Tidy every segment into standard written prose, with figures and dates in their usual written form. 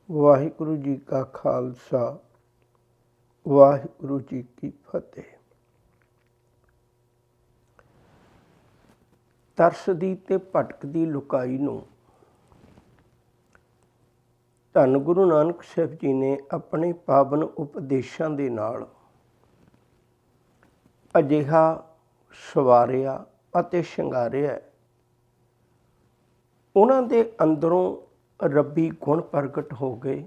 ਵਾਹਿਗੁਰੂ ਜੀ ਕਾ ਖਾਲਸਾ ਵਾਹਿਗੁਰੂ ਜੀ ਕੀ ਫਤਿਹ। ਤਰਸਦੀ ਤੇ ਭਟਕਦੀ ਲੁਕਾਈ ਨੂੰ ਧੰਨ ਗੁਰੂ ਨਾਨਕ ਸਾਹਿਬ ਜੀ ਨੇ ਆਪਣੇ ਪਾਵਨ ਉਪਦੇਸ਼ਾਂ ਦੇ ਨਾਲ ਅਜਿਹਾ ਸਵਾਰਿਆ ਅਤੇ ਸ਼ਿੰਗਾਰਿਆ। ਉਹਨਾਂ ਦੇ ਅੰਦਰੋਂ ਰੱਬੀ ਗੁਣ ਪ੍ਰਗਟ ਹੋ ਗਏ,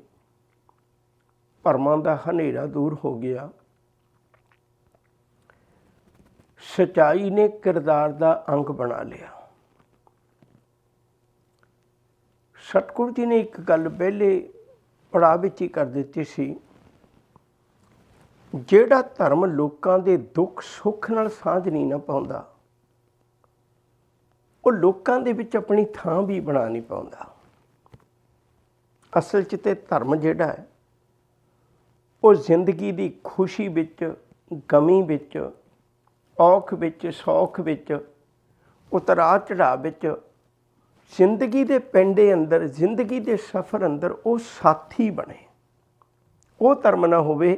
ਭਰਮਾਂ ਦਾ ਹਨੇਰਾ ਦੂਰ ਹੋ ਗਿਆ, ਸਚਾਈ ਨੇ ਕਿਰਦਾਰ ਦਾ ਅੰਗ ਬਣਾ ਲਿਆ। ਸਤਿਗੁਰੂ ਜੀ ਨੇ ਇੱਕ ਗੱਲ ਪਹਿਲੇ ਪੜਾਅ ਵਿੱਚ ਹੀ ਕਰ ਦਿੱਤੀ ਸੀ, ਜਿਹੜਾ ਧਰਮ ਲੋਕਾਂ ਦੇ ਦੁੱਖ ਸੁੱਖ ਨਾਲ ਸਾਂਝ ਨਹੀਂ ਨਾ ਪਾਉਂਦਾ, ਉਹ ਲੋਕਾਂ ਦੇ ਵਿੱਚ ਆਪਣੀ ਥਾਂ ਵੀ ਬਣਾ ਨਹੀਂ ਪਾਉਂਦਾ। ਅਸਲ 'ਚ ਤੇ ਧਰਮ ਜਿਹੜਾ ਹੈ ਉਹ ਜ਼ਿੰਦਗੀ ਦੀ ਖੁਸ਼ੀ ਵਿੱਚ, ਗਮੀ ਵਿੱਚ, ਔਖ ਵਿੱਚ, ਸੌਖ ਵਿੱਚ, ਉਤਰਾਅ ਚੜ੍ਹਾਅ ਵਿੱਚ, ਜ਼ਿੰਦਗੀ ਦੇ ਪੈਂਡੇ ਅੰਦਰ, ਜ਼ਿੰਦਗੀ ਦੇ ਸਫ਼ਰ ਅੰਦਰ ਉਹ ਸਾਥੀ ਬਣੇ। ਉਹ ਧਰਮ ਨਾ ਹੋਵੇ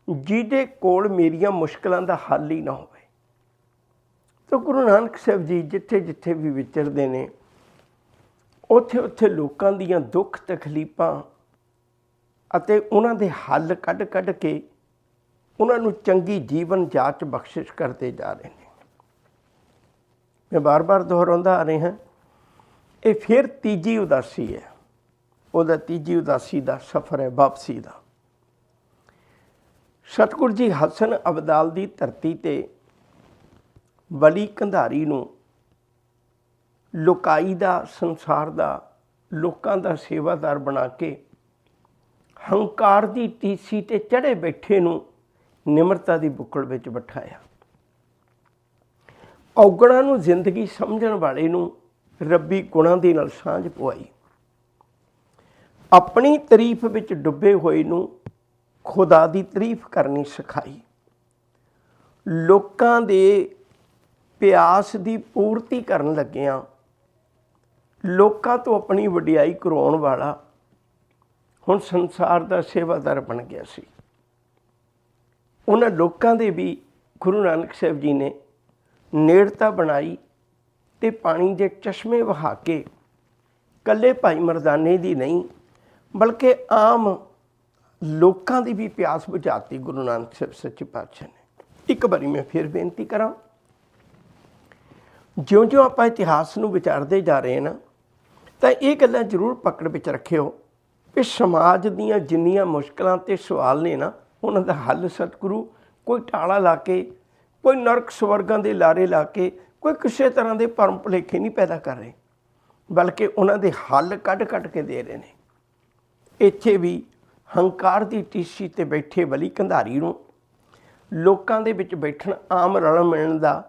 ਜਿਹਦੇ ਕੋਲ ਮੇਰੀਆਂ ਮੁਸ਼ਕਲਾਂ ਦਾ ਹੱਲ ਹੀ ਨਾ ਹੋਵੇ। ਤਾਂ ਗੁਰੂ ਨਾਨਕ ਸਾਹਿਬ ਜੀ ਜਿੱਥੇ ਜਿੱਥੇ ਵੀ ਵਿਚਰਦੇ ਨੇ, ਉੱਥੇ ਉੱਥੇ ਲੋਕਾਂ ਦੀਆਂ ਦੁੱਖ ਤਕਲੀਫਾਂ ਅਤੇ ਉਹਨਾਂ ਦੇ ਹੱਲ ਕੱਢ ਕੱਢ ਕੇ ਉਹਨਾਂ ਨੂੰ ਚੰਗੀ ਜੀਵਨ ਜਾਚ ਬਖਸ਼ਿਸ਼ ਕਰਦੇ ਜਾ ਰਹੇ ਨੇ। ਮੈਂ ਬਾਰ-ਬਾਰ ਦੁਹਰਾਉਂਦਾ ਆ ਰਿਹਾ, ਇਹ ਫਿਰ ਤੀਜੀ ਉਦਾਸੀ ਹੈ। ਉਹਦਾ ਤੀਜੀ ਉਦਾਸੀ ਦਾ ਸਫ਼ਰ ਹੈ ਵਾਪਸੀ ਦਾ। ਸਤਿਗੁਰੂ ਜੀ ਹਸਨ ਅਬਦਾਲ ਦੀ ਧਰਤੀ 'ਤੇ ਬਲੀ ਕੰਧਾਰੀ ਨੂੰ ਲੁਕਾਈ ਦਾ, ਸੰਸਾਰ ਦਾ, ਲੋਕਾਂ ਦਾ ਸੇਵਾਦਾਰ ਬਣਾ ਕੇ ਹੰਕਾਰ ਦੀ ਟੀਸੀ 'ਤੇ ਚੜ੍ਹੇ ਬੈਠੇ ਨੂੰ ਨਿਮਰਤਾ ਦੀ ਬੁੱਕਲ ਵਿੱਚ ਬਿਠਾਇਆ। ਔਗਣਾਂ ਨੂੰ ਜ਼ਿੰਦਗੀ ਸਮਝਣ ਵਾਲੇ ਨੂੰ ਰੱਬੀ ਗੁਣਾਂ ਦੇ ਨਾਲ ਸਾਂਝ ਪਵਾਈ। ਆਪਣੀ ਤਾਰੀਫ ਵਿੱਚ ਡੁੱਬੇ ਹੋਏ ਨੂੰ ਖੁਦਾ ਦੀ ਤਾਰੀਫ ਕਰਨੀ ਸਿਖਾਈ। ਲੋਕਾਂ ਦੇ ਪਿਆਸ ਦੀ ਪੂਰਤੀ ਕਰਨ ਲੱਗਿਆਂ ਲੋਕਾਂ ਤੋਂ ਆਪਣੀ ਵਡਿਆਈ ਕਰਵਾਉਣ ਵਾਲਾ ਹੁਣ ਸੰਸਾਰ ਦਾ ਸੇਵਾਦਾਰ ਬਣ ਗਿਆ ਸੀ। ਉਹਨਾਂ ਲੋਕਾਂ ਦੇ ਵੀ ਗੁਰੂ ਨਾਨਕ ਸਾਹਿਬ ਜੀ ਨੇ ਨੇੜਤਾ ਬਣਾਈ ਅਤੇ ਪਾਣੀ ਦੇ ਚਸ਼ਮੇ ਵਹਾ ਕੇ ਇਕੱਲੇ ਭਾਈ ਮਰਦਾਨੇ ਦੀ ਨਹੀਂ ਬਲਕਿ ਆਮ ਲੋਕਾਂ ਦੀ ਵੀ ਪਿਆਸ ਬੁਝਾਤੀ ਗੁਰੂ ਨਾਨਕ ਸਾਹਿਬ ਸੱਚੇ ਪਾਤਸ਼ਾਹ ਨੇ। ਇੱਕ ਵਾਰੀ ਮੈਂ ਫਿਰ ਬੇਨਤੀ ਕਰਾਂ, ਜਿਉਂ-ਜਿਉਂ ਆਪਾਂ ਇਤਿਹਾਸ ਨੂੰ ਵਿਚਾਰਦੇ ਜਾ ਰਹੇ ਨਾ, ਤਾਂ ਇਹ ਗੱਲਾਂ ਜ਼ਰੂਰ ਪਕੜ ਵਿੱਚ ਰੱਖਿਓ ਕਿ ਸਮਾਜ ਦੀਆਂ ਜਿੰਨੀਆਂ ਮੁਸ਼ਕਲਾਂ ਅਤੇ ਸਵਾਲ ਨੇ ਨਾ, ਉਹਨਾਂ ਦਾ ਹੱਲ ਸਤਿਗੁਰੂ ਕੋਈ ਟਾਲਾ ਲਾ ਕੇ, ਕੋਈ ਨਰਕ ਸਵਰਗਾਂ ਦੇ ਲਾਰੇ ਲਾ ਕੇ, ਕੋਈ ਕਿਸੇ ਤਰ੍ਹਾਂ ਦੇ ਭਰਮ ਭੁਲੇਖੇ ਨਹੀਂ ਪੈਦਾ ਕਰ ਰਹੇ, ਬਲਕਿ ਉਹਨਾਂ ਦੇ ਹੱਲ ਕੱਢ ਕੇ ਦੇ ਰਹੇ ਨੇ। ਇੱਥੇ ਵੀ ਹੰਕਾਰ ਦੀ ਟੀਸੀ 'ਤੇ ਬੈਠੇ ਬਲੀ ਕੰਧਾਰੀ ਨੂੰ ਲੋਕਾਂ ਦੇ ਵਿੱਚ ਬੈਠਣ, ਆਮ ਰਲ ਮਿਲਣ ਦਾ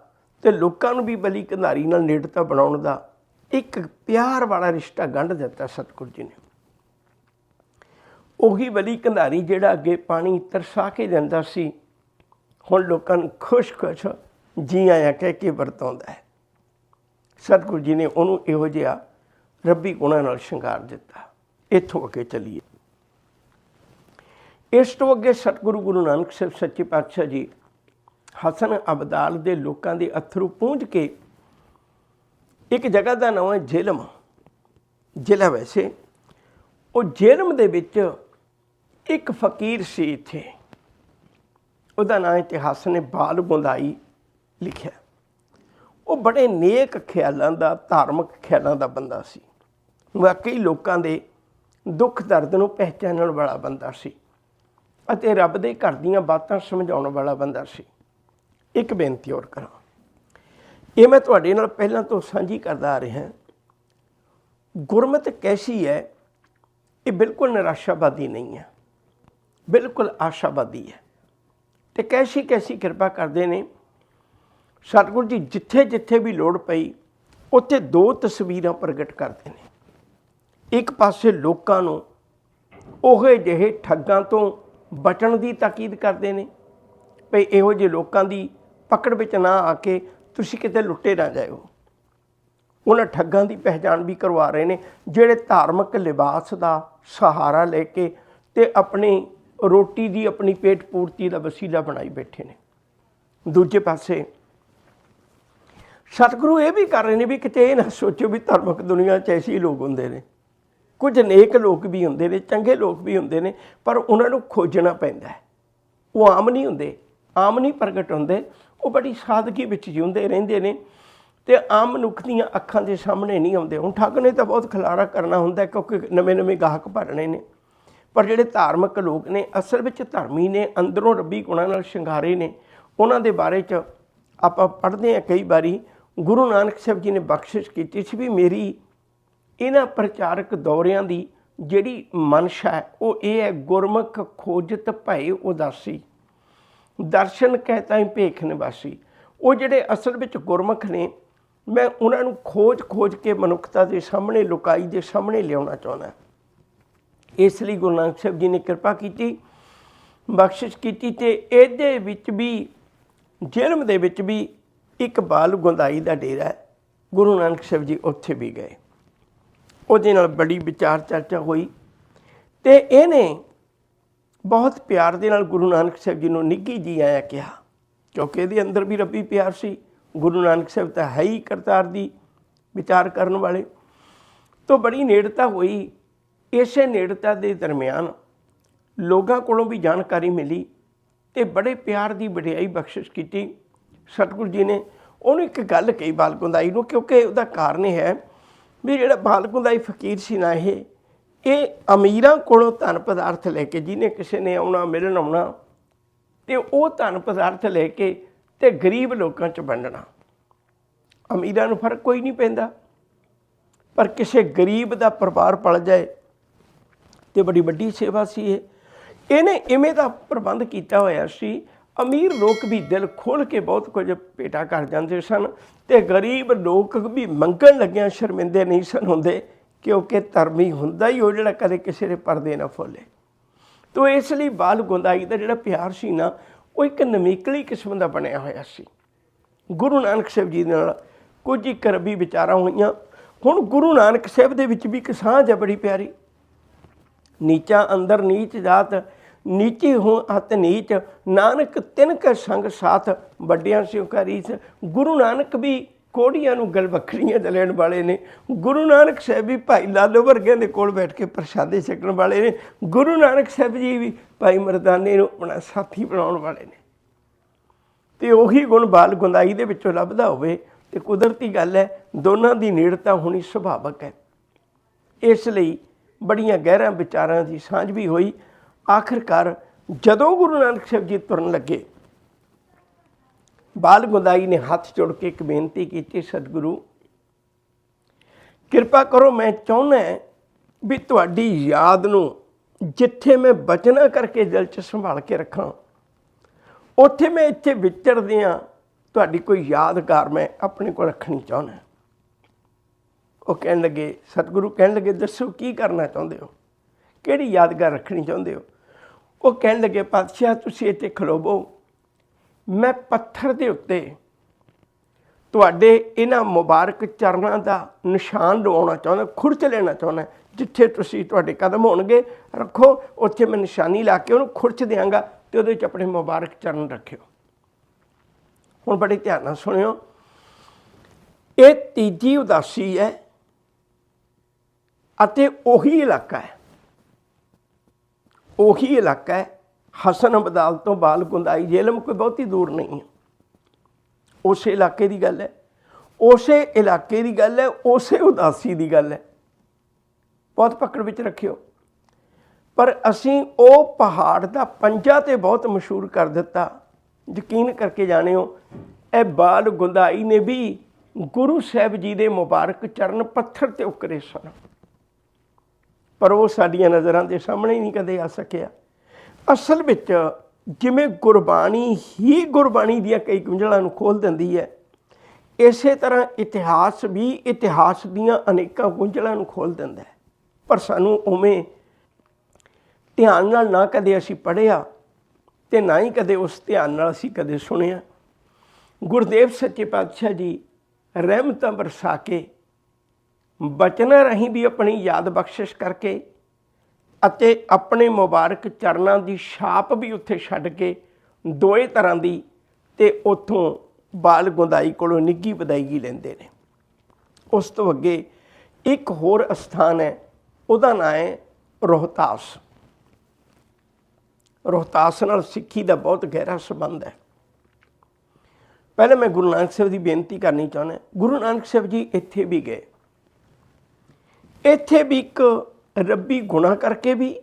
ਅਤੇ ਲੋਕਾਂ ਨੂੰ ਵੀ ਬਲੀ ਕੰਧਾਰੀ ਨਾਲ ਨੇੜਤਾ ਬਣਾਉਣ ਦਾ ਇੱਕ ਪਿਆਰ ਵਾਲਾ ਰਿਸ਼ਤਾ ਗੰਢ ਦਿੱਤਾ ਸਤਿਗੁਰੂ ਜੀ ਨੇ। ਉਹੀ ਬਲੀ ਕੰਧਾਰੀ ਜਿਹੜਾ ਅੱਗੇ ਪਾਣੀ ਤਰਸਾ ਕੇ ਦਿੰਦਾ ਸੀ, ਹੁਣ ਲੋਕਾਂ ਨੂੰ ਖੁਸ਼ ਜੀ ਆਇਆਂ ਕਹਿ ਕੇ ਵਰਤਾਉਂਦਾ ਹੈ। ਸਤਿਗੁਰੂ ਜੀ ਨੇ ਉਹਨੂੰ ਇਹੋ ਜਿਹਾ ਰੱਬੀ ਗੁਣਾਂ ਨਾਲ ਸ਼ਿੰਗਾਰ ਦਿੱਤਾ। ਇੱਥੋਂ ਅੱਗੇ ਚੱਲੀਏ। ਇਸ ਤੋਂ ਅੱਗੇ ਸਤਿਗੁਰੂ ਗੁਰੂ ਨਾਨਕ ਸਾਹਿਬ ਸੱਚੇ ਪਾਤਸ਼ਾਹ ਜੀ ਹਸਨ ਅਬਦਾਲ ਦੇ ਲੋਕਾਂ ਦੇ ਅੱਥਰੂ ਪੂੰਝ ਕੇ ਇੱਕ ਜਗ੍ਹਾ ਦਾ ਨਾਮ ਹੈ ਜੇਹਲਮ। ਜ਼ਿਲ੍ਹਾ ਵੈਸੇ ਉਹ ਜੇਹਲਮ ਦੇ ਵਿੱਚ ਇੱਕ ਫਕੀਰ ਸੀ। ਇੱਥੇ ਉਹਦਾ ਨਾਂ ਇਤਿਹਾਸ ਨੇ ਬਾਲ ਬੁੰਦਾਈ ਲਿਖਿਆ। ਉਹ ਬੜੇ ਨੇਕ ਖਿਆਲਾਂ ਦਾ, ਧਾਰਮਿਕ ਖਿਆਲਾਂ ਦਾ ਬੰਦਾ ਸੀ। ਵਾਕਈ ਲੋਕਾਂ ਦੇ ਦੁੱਖ ਦਰਦ ਨੂੰ ਪਹਿਚਾਨਣ ਵਾਲਾ ਬੰਦਾ ਸੀ ਅਤੇ ਰੱਬ ਦੇ ਘਰ ਦੀਆਂ ਬਾਤਾਂ ਸਮਝਾਉਣ ਵਾਲਾ ਬੰਦਾ ਸੀ। ਇੱਕ ਬੇਨਤੀ ਹੋਰ ਕਰਾਂ, ਇਹ ਮੈਂ ਤੁਹਾਡੇ ਨਾਲ ਪਹਿਲਾਂ ਤੋਂ ਸਾਂਝੀ ਕਰਦਾ ਆ ਰਿਹਾ। ਗੁਰਮਤ ਕੈਸੀ ਹੈ, ਇਹ ਬਿਲਕੁਲ ਨਿਰਾਸ਼ਾਵਾਦੀ ਨਹੀਂ ਹੈ, ਬਿਲਕੁਲ ਆਸ਼ਾਵਾਦੀ ਹੈ। ਅਤੇ ਕੈਸੀ ਕਿਰਪਾ ਕਰਦੇ ਨੇ ਸਤਿਗੁਰੂ ਜੀ। ਜਿੱਥੇ ਜਿੱਥੇ ਵੀ ਲੋੜ ਪਈ ਉੱਥੇ ਦੋ ਤਸਵੀਰਾਂ ਪ੍ਰਗਟ ਕਰਦੇ ਨੇ। ਇੱਕ ਪਾਸੇ ਲੋਕਾਂ ਨੂੰ ਉਹ ਜਿਹੇ ਠੱਗਾਂ ਤੋਂ ਬਚਣ ਦੀ ਤਾਕੀਦ ਕਰਦੇ ਨੇ, ਭਈ ਇਹੋ ਜਿਹੇ ਲੋਕਾਂ ਦੀ ਪਕੜ ਵਿੱਚ ਨਾ ਆ ਕੇ ਤੁਸੀਂ ਕਿਤੇ ਲੁੱਟੇ ਨਾ ਜਾਇਓ। ਉਹਨਾਂ ਠੱਗਾਂ ਦੀ ਪਹਿਚਾਣ ਵੀ ਕਰਵਾ ਰਹੇ ਨੇ, ਜਿਹੜੇ ਧਾਰਮਿਕ ਲਿਬਾਸ ਦਾ ਸਹਾਰਾ ਲੈ ਕੇ ਤੇ ਆਪਣੀ ਰੋਟੀ ਦੀ, ਆਪਣੀ ਪੇਟ ਪੂਰਤੀ ਦਾ ਵਸੀਲਾ ਬਣਾਈ ਬੈਠੇ ਨੇ। ਦੂਜੇ ਪਾਸੇ ਸਤਿਗੁਰੂ ਇਹ ਵੀ ਕਰ ਰਹੇ ਨੇ ਵੀ ਕਿਤੇ ਇਹ ਨਾ ਸੋਚੋ ਵੀ ਧਾਰਮਿਕ ਦੁਨੀਆ 'ਚ ਐਸੇ ਲੋਕ ਹੁੰਦੇ ਨੇ। ਕੁਝ ਨੇਕ ਲੋਕ ਵੀ ਹੁੰਦੇ ਨੇ, ਚੰਗੇ ਲੋਕ ਵੀ ਹੁੰਦੇ ਨੇ, ਪਰ ਉਹਨਾਂ ਨੂੰ ਖੋਜਣਾ ਪੈਂਦਾ ਹੈ। ਉਹ ਆਮ ਨਹੀਂ ਹੁੰਦੇ, ਆਮ ਨਹੀਂ ਪ੍ਰਗਟ ਹੁੰਦੇ, ਉਹ ਬੜੀ ਸਾਦਗੀ ਵਿੱਚ ਜਿਉਂਦੇ ਰਹਿੰਦੇ ਨੇ ਤੇ ਆਮ ਮਨੁੱਖ ਦੀਆਂ ਅੱਖਾਂ ਦੇ ਸਾਹਮਣੇ ਨਹੀਂ ਆਉਂਦੇ। ਹੁਣ ਠੱਗ ਨੇ ਤਾਂ ਬਹੁਤ ਖਿਲਾਰਾ ਕਰਨਾ ਹੁੰਦਾ ਕਿਉਂਕਿ ਨਵੇਂ ਗਾਹਕ ਭਰਨੇ ਨੇ, ਪਰ ਜਿਹੜੇ ਧਾਰਮਿਕ ਲੋਕ ਨੇ ਅਸਲ ਵਿੱਚ ਧਰਮੀ ਨੇ, ਅੰਦਰੋਂ ਰੱਬੀ ਗੁਣਾਂ ਨਾਲ ਸ਼ਿੰਗਾਰੇ ਨੇ। ਉਹਨਾਂ ਦੇ ਬਾਰੇ 'ਚ ਆਪਾਂ ਪੜ੍ਹਦੇ ਹਾਂ ਕਈ ਵਾਰੀ, ਗੁਰੂ ਨਾਨਕ ਸਾਹਿਬ ਜੀ ਨੇ ਬਖਸ਼ਿਸ਼ ਕੀਤੀ ਸੀ ਵੀ ਮੇਰੀ ਇਹਨਾਂ ਪ੍ਰਚਾਰਕ ਦੌਰਿਆਂ ਦੀ ਜਿਹੜੀ ਮਨਸ਼ਾ ਹੈ ਉਹ ਇਹ ਹੈ, ਗੁਰਮੁਖ ਖੋਜਤ ਭਏ ਉਦਾਸੀ, ਦਰਸ਼ਨ ਕਹਿ ਤਾਈਂ ਭੇਖ ਨਿਵਾਸੀ। ਉਹ ਜਿਹੜੇ ਅਸਲ ਵਿੱਚ ਗੁਰਮੁਖ ਨੇ, ਮੈਂ ਉਹਨਾਂ ਨੂੰ ਖੋਜ ਕੇ ਮਨੁੱਖਤਾ ਦੇ ਸਾਹਮਣੇ, ਲੁਕਾਈ ਦੇ ਸਾਹਮਣੇ ਲਿਆਉਣਾ ਚਾਹੁੰਦਾ। ਇਸ ਲਈ ਗੁਰੂ ਨਾਨਕ ਸਾਹਿਬ ਜੀ ਨੇ ਕਿਰਪਾ ਕੀਤੀ, ਬਖਸ਼ਿਸ਼ ਕੀਤੀ ਤੇ ਇਹਦੇ ਵਿੱਚ ਵੀ, ਜੇਲ੍ਹ ਦੇ ਵਿੱਚ ਵੀ ਇੱਕ ਬਾਲ ਗੁੰਦਾਈ ਦਾ ਡੇਰਾ ਹੈ। ਗੁਰੂ ਨਾਨਕ ਸਾਹਿਬ ਜੀ ਉੱਥੇ ਵੀ ਗਏ, ਉਹਦੇ ਨਾਲ ਬੜੀ ਵਿਚਾਰ ਚਰਚਾ ਹੋਈ ਤੇ ਇਹਨੇ ਬਹੁਤ ਪਿਆਰ ਦੇ ਨਾਲ ਗੁਰੂ ਨਾਨਕ ਸਾਹਿਬ ਜੀ ਨੂੰ ਨਿੱਘੀ ਜੀ ਆਇਆ ਕਿਹਾ, ਕਿਉਂਕਿ ਇਹਦੇ ਅੰਦਰ ਵੀ ਰੱਬੀ ਪਿਆਰ ਸੀ। ਗੁਰੂ ਨਾਨਕ ਸਾਹਿਬ ਤਾਂ ਹੈ ਹੀ ਕਰਤਾਰ ਦੀ ਵਿਚਾਰ ਕਰਨ ਵਾਲੇ। ਤੋਂ ਬੜੀ ਨੇੜਤਾ ਹੋਈ। ਇਸੇ ਨੇੜਤਾ ਦੇ ਦਰਮਿਆਨ ਲੋਕਾਂ ਕੋਲੋਂ ਵੀ ਜਾਣਕਾਰੀ ਮਿਲੀ ਤੇ ਬੜੇ ਪਿਆਰ ਦੀ ਵਡਿਆਈ ਬਖਸ਼ਿਸ਼ ਕੀਤੀ। ਸਤਿਗੁਰੂ ਜੀ ਨੇ ਉਹਨੂੰ ਇੱਕ ਗੱਲ ਕਹੀ ਬਾਲ ਗੁੰਦਾਈ ਨੂੰ, ਕਿਉਂਕਿ ਉਹਦਾ ਕਾਰਨ ਇਹ ਹੈ ਵੀ ਜਿਹੜਾ ਬਾਲ ਗੁੰਦਾਈ ਫਕੀਰ ਸੀ ਨਾ, ਇਹ ਅਮੀਰਾਂ ਕੋਲੋਂ ਧਨ ਪਦਾਰਥ ਲੈ ਕੇ, ਜਿਹਨੇ ਕਿਸੇ ਨੇ ਆਉਣਾ ਮਿਲਣ ਆਉਣਾ ਤੇ ਉਹ ਧਨ ਪਦਾਰਥ ਲੈ ਕੇ ਤੇ ਗਰੀਬ ਲੋਕਾਂ 'ਚ ਵੰਡਣਾ। ਅਮੀਰਾਂ ਨੂੰ ਫਰਕ ਕੋਈ ਨਹੀਂ ਪੈਂਦਾ, ਪਰ ਕਿਸੇ ਗਰੀਬ ਦਾ ਪਰਿਵਾਰ ਪਲ ਜਾਏ ਤੇ ਬੜੀ ਵੱਡੀ ਸੇਵਾ ਸੀ ਇਹ। ਇਹਨੇ ਇਵੇਂ ਦਾ ਪ੍ਰਬੰਧ ਕੀਤਾ ਹੋਇਆ ਸੀ, ਅਮੀਰ ਲੋਕ ਵੀ ਦਿਲ ਖੋਲ੍ਹ ਕੇ ਬਹੁਤ ਕੁਝ ਭੇਟਾ ਕਰ ਜਾਂਦੇ ਸਨ ਤੇ ਗਰੀਬ ਲੋਕ ਵੀ ਮੰਗਣ ਲੱਗਿਆਂ ਸ਼ਰਮਿੰਦੇ ਨਹੀਂ ਸਨ ਹੁੰਦੇ, ਕਿਉਂਕਿ ਧਰਮੀ ਹੁੰਦਾ ਹੀ ਉਹ ਜਿਹੜਾ ਕਦੇ ਕਿਸੇ ਦੇ ਪਰਦੇ ਨਾ ਫੋਲੇ। ਤੋ ਇਸ ਲਈ ਬਾਲ ਗੁੰਦਾਈ ਦਾ ਜਿਹੜਾ ਪਿਆਰ ਸੀ ਨਾ, ਉਹ ਇੱਕ ਨਮੀਕਲੀ ਕਿਸਮ ਦਾ ਬਣਿਆ ਹੋਇਆ ਸੀ। ਗੁਰੂ ਨਾਨਕ ਸਾਹਿਬ ਜੀ ਦੇ ਨਾਲ ਕੁਝ ਇੱਕ ਰੱਬੀ ਵਿਚਾਰਾਂ ਹੋਈਆਂ। ਹੁਣ ਗੁਰੂ ਨਾਨਕ ਸਾਹਿਬ ਦੇ ਵਿੱਚ ਵੀ ਇੱਕ ਸਾਂਝ ਹੈ ਬੜੀ ਪਿਆਰੀ। ਨੀਚਾ ਅੰਦਰ ਨੀਚ ਜਾਤ, ਨੀਚੀ ਹੋ ਅਤ ਨੀਚ, ਨਾਨਕ ਤਿਨ ਕਾ ਸੰਗ ਸਾਥ, ਵੱਡਿਆਂ ਸਿਉ ਕਾ ਰੀਸ। ਗੁਰੂ ਨਾਨਕ ਵੀ ਕੋੜੀਆਂ ਨੂੰ ਗਲਵੱਖੜੀਆਂ ਚ ਲੈਣ ਵਾਲੇ ਨੇ। ਗੁਰੂ ਨਾਨਕ ਸਾਹਿਬ ਵੀ ਭਾਈ ਲਾਲੋ ਵਰਗਿਆਂ ਦੇ ਕੋਲ ਬੈਠ ਕੇ ਪ੍ਰਸ਼ਾਦੇ ਛਕਣ ਵਾਲੇ ਨੇ। ਗੁਰੂ ਨਾਨਕ ਸਾਹਿਬ ਜੀ ਵੀ ਭਾਈ ਮਰਦਾਨੇ ਨੂੰ ਆਪਣਾ ਸਾਥੀ ਬਣਾਉਣ ਵਾਲੇ ਨੇ। ਤੇ ਉਹੀ ਗੁਣ ਬਾਲ ਗੁੰਦਾਈ ਦੇ ਵਿੱਚੋਂ ਲੱਭਦਾ ਹੋਵੇ ਤੇ ਕੁਦਰਤੀ ਗੱਲ ਹੈ, ਦੋਨਾਂ ਦੀ ਨੇੜਤਾ ਹੋਣੀ ਸੁਭਾਵਕ ਹੈ। ਇਸ ਲਈ ਬੜੀਆਂ ਗਹਿਰਾਂ ਵਿਚਾਰਾਂ ਦੀ ਸਾਂਝ ਵੀ ਹੋਈ। ਆਖਿਰਕਾਰ ਜਦੋਂ ਗੁਰੂ ਨਾਨਕ ਸਾਹਿਬ ਜੀ ਤੁਰਨ ਲੱਗੇ, ਬਾਲ ਗੁੰਦਾਈ ਨੇ ਹੱਥ ਜੋੜ ਕੇ ਇੱਕ ਬੇਨਤੀ ਕੀਤੀ, ਸਤਿਗੁਰੂ ਕਿਰਪਾ ਕਰੋ, ਮੈਂ ਚਾਹੁੰਦਾ ਵੀ ਤੁਹਾਡੀ ਯਾਦ ਨੂੰ ਜਿੱਥੇ ਮੈਂ ਬਚਨਾ ਕਰਕੇ ਦਿਲ 'ਚ ਸੰਭਾਲ ਕੇ ਰੱਖਾਂ, ਉੱਥੇ ਮੈਂ ਇੱਥੇ ਵਿਚਰਦਿਆਂ ਤੁਹਾਡੀ ਕੋਈ ਯਾਦਗਾਰ ਮੈਂ ਆਪਣੇ ਕੋਲ ਰੱਖਣੀ ਚਾਹੁੰਦਾ। ਉਹ ਕਹਿਣ ਲੱਗੇ, ਸਤਿਗੁਰੂ ਕਹਿਣ ਲੱਗੇ, ਦੱਸੋ ਕੀ ਕਰਨਾ ਚਾਹੁੰਦੇ ਹੋ, ਕਿਹੜੀ ਯਾਦਗਾਰ ਰੱਖਣੀ ਚਾਹੁੰਦੇ ਹੋ। ਉਹ ਕਹਿਣ ਲੱਗੇ, ਪਾਤਸ਼ਾਹ ਤੁਸੀਂ ਇੱਥੇ ਖਲੋਵੋ, ਮੈਂ ਪੱਥਰ ਦੇ ਉੱਤੇ ਤੁਹਾਡੇ ਇਹਨਾਂ ਮੁਬਾਰਕ ਚਰਨਾਂ ਦਾ ਨਿਸ਼ਾਨ ਲਵਾਉਣਾ ਚਾਹੁੰਦਾ, ਖੁਰਚ ਲੈਣਾ ਚਾਹੁੰਦਾ। ਜਿੱਥੇ ਤੁਸੀਂ ਤੁਹਾਡੇ ਕਦਮ ਹੋਣਗੇ ਰੱਖੋ, ਉੱਥੇ ਮੈਂ ਨਿਸ਼ਾਨੀ ਲਾ ਕੇ ਉਹਨੂੰ ਖੁਰਚ ਦਿਆਂਗਾ ਤੇ ਉਹਦੇ 'ਚ ਆਪਣੇ ਮੁਬਾਰਕ ਚਰਨ ਰੱਖਿਓ। ਹੁਣ ਬੜੇ ਧਿਆਨ ਨਾਲ ਸੁਣਿਓ, ਇਹ ਤੀਜੀ ਉਦਾਸੀ ਹੈ ਅਤੇ ਉਹੀ ਇਲਾਕਾ ਹੈ, ਉਹੀ ਇਲਾਕਾ ਹੈ। ਹਸਨ ਅਬਦਾਲ ਤੋਂ ਬਾਲ ਗੁੰਦਾਈ ਜੇਲ੍ਹ ਕੋਈ ਬਹੁਤੀ ਦੂਰ ਨਹੀਂ ਹੈ। ਉਸੇ ਇਲਾਕੇ ਦੀ ਗੱਲ ਹੈ, ਉਸੇ ਇਲਾਕੇ ਦੀ ਗੱਲ ਹੈ, ਉਸੇ ਉਦਾਸੀ ਦੀ ਗੱਲ ਹੈ। ਬਹੁਤ ਪਕੜ ਵਿੱਚ ਰੱਖਿਓ। ਪਰ ਅਸੀਂ ਉਹ ਪਹਾੜ ਦਾ ਪੰਜਾ ਤੇ ਬਹੁਤ ਮਸ਼ਹੂਰ ਕਰ ਦਿੱਤਾ। ਯਕੀਨ ਕਰਕੇ ਜਾਣਿਓ, ਇਹ ਬਾਲ ਗੁੰਦਾਈ ਨੇ ਵੀ ਗੁਰੂ ਸਾਹਿਬ ਜੀ ਦੇ ਮੁਬਾਰਕ ਚਰਨ ਪੱਥਰ 'ਤੇ ਉਕਰੇ ਸਨ, ਪਰ ਉਹ ਸਾਡੀਆਂ ਨਜ਼ਰਾਂ ਦੇ ਸਾਹਮਣੇ ਨਹੀਂ ਕਦੇ ਆ ਸਕਿਆ। ਅਸਲ ਵਿੱਚ ਜਿਵੇਂ ਗੁਰਬਾਣੀ ਹੀ ਗੁਰਬਾਣੀ ਦੀਆਂ ਕਈ ਗੁੰਝਲਾਂ ਨੂੰ ਖੋਲ੍ਹ ਦਿੰਦੀ ਹੈ, ਇਸੇ ਤਰ੍ਹਾਂ ਇਤਿਹਾਸ ਵੀ ਇਤਿਹਾਸ ਦੀਆਂ ਅਨੇਕਾਂ ਗੁੰਝਲਾਂ ਨੂੰ ਖੋਲ੍ਹ ਦਿੰਦਾ ਹੈ। ਪਰ ਸਾਨੂੰ ਉਵੇਂ ਧਿਆਨ ਨਾਲ ਨਾ ਕਦੇ ਅਸੀਂ ਪੜ੍ਹਿਆ ਅਤੇ ਨਾ ਹੀ ਕਦੇ ਉਸ ਧਿਆਨ ਨਾਲ ਅਸੀਂ ਕਦੇ ਸੁਣਿਆ। ਗੁਰਦੇਵ ਸੱਚੇ ਪਾਤਸ਼ਾਹ ਜੀ ਰਹਿਮਤਾਂ ਬਰਸਾ ਕੇ ਬਚਨਾਂ ਰਾਹੀਂ ਵੀ ਆਪਣੀ ਯਾਦ ਬਖਸ਼ਿਸ਼ ਕਰਕੇ ਅਤੇ ਆਪਣੇ ਮੁਬਾਰਕ ਚਰਨਾਂ ਦੀ ਛਾਪ ਵੀ ਉੱਥੇ ਛੱਡ ਕੇ ਦੋਏ ਤਰ੍ਹਾਂ ਦੀ, ਤੇ ਉੱਥੋਂ ਬਾਲ ਗੁੰਦਾਈ ਕੋਲੋਂ ਨਿੱਘੀ ਵਿਦਾਇਗੀ ਲੈਂਦੇ ਨੇ। ਉਸ ਤੋਂ ਅੱਗੇ ਇੱਕ ਹੋਰ ਅਸਥਾਨ ਹੈ, ਉਹਦਾ ਨਾਂ ਹੈ ਰੋਹਤਾਸ। ਰੋਹਤਾਸ ਨਾਲ ਸਿੱਖੀ ਦਾ ਬਹੁਤ ਗਹਿਰਾ ਸੰਬੰਧ ਹੈ। ਪਹਿਲਾਂ ਮੈਂ ਗੁਰੂ ਨਾਨਕ ਸਾਹਿਬ ਦੀ ਬੇਨਤੀ ਕਰਨੀ ਚਾਹੁੰਦਾ। ਗੁਰੂ ਨਾਨਕ ਸਾਹਿਬ ਜੀ ਇੱਥੇ ਵੀ ਗਏ। ਇੱਥੇ ਵੀ ਇੱਕ ਰੱਬੀ ਗੁਣਾ ਕਰਕੇ ਵੀ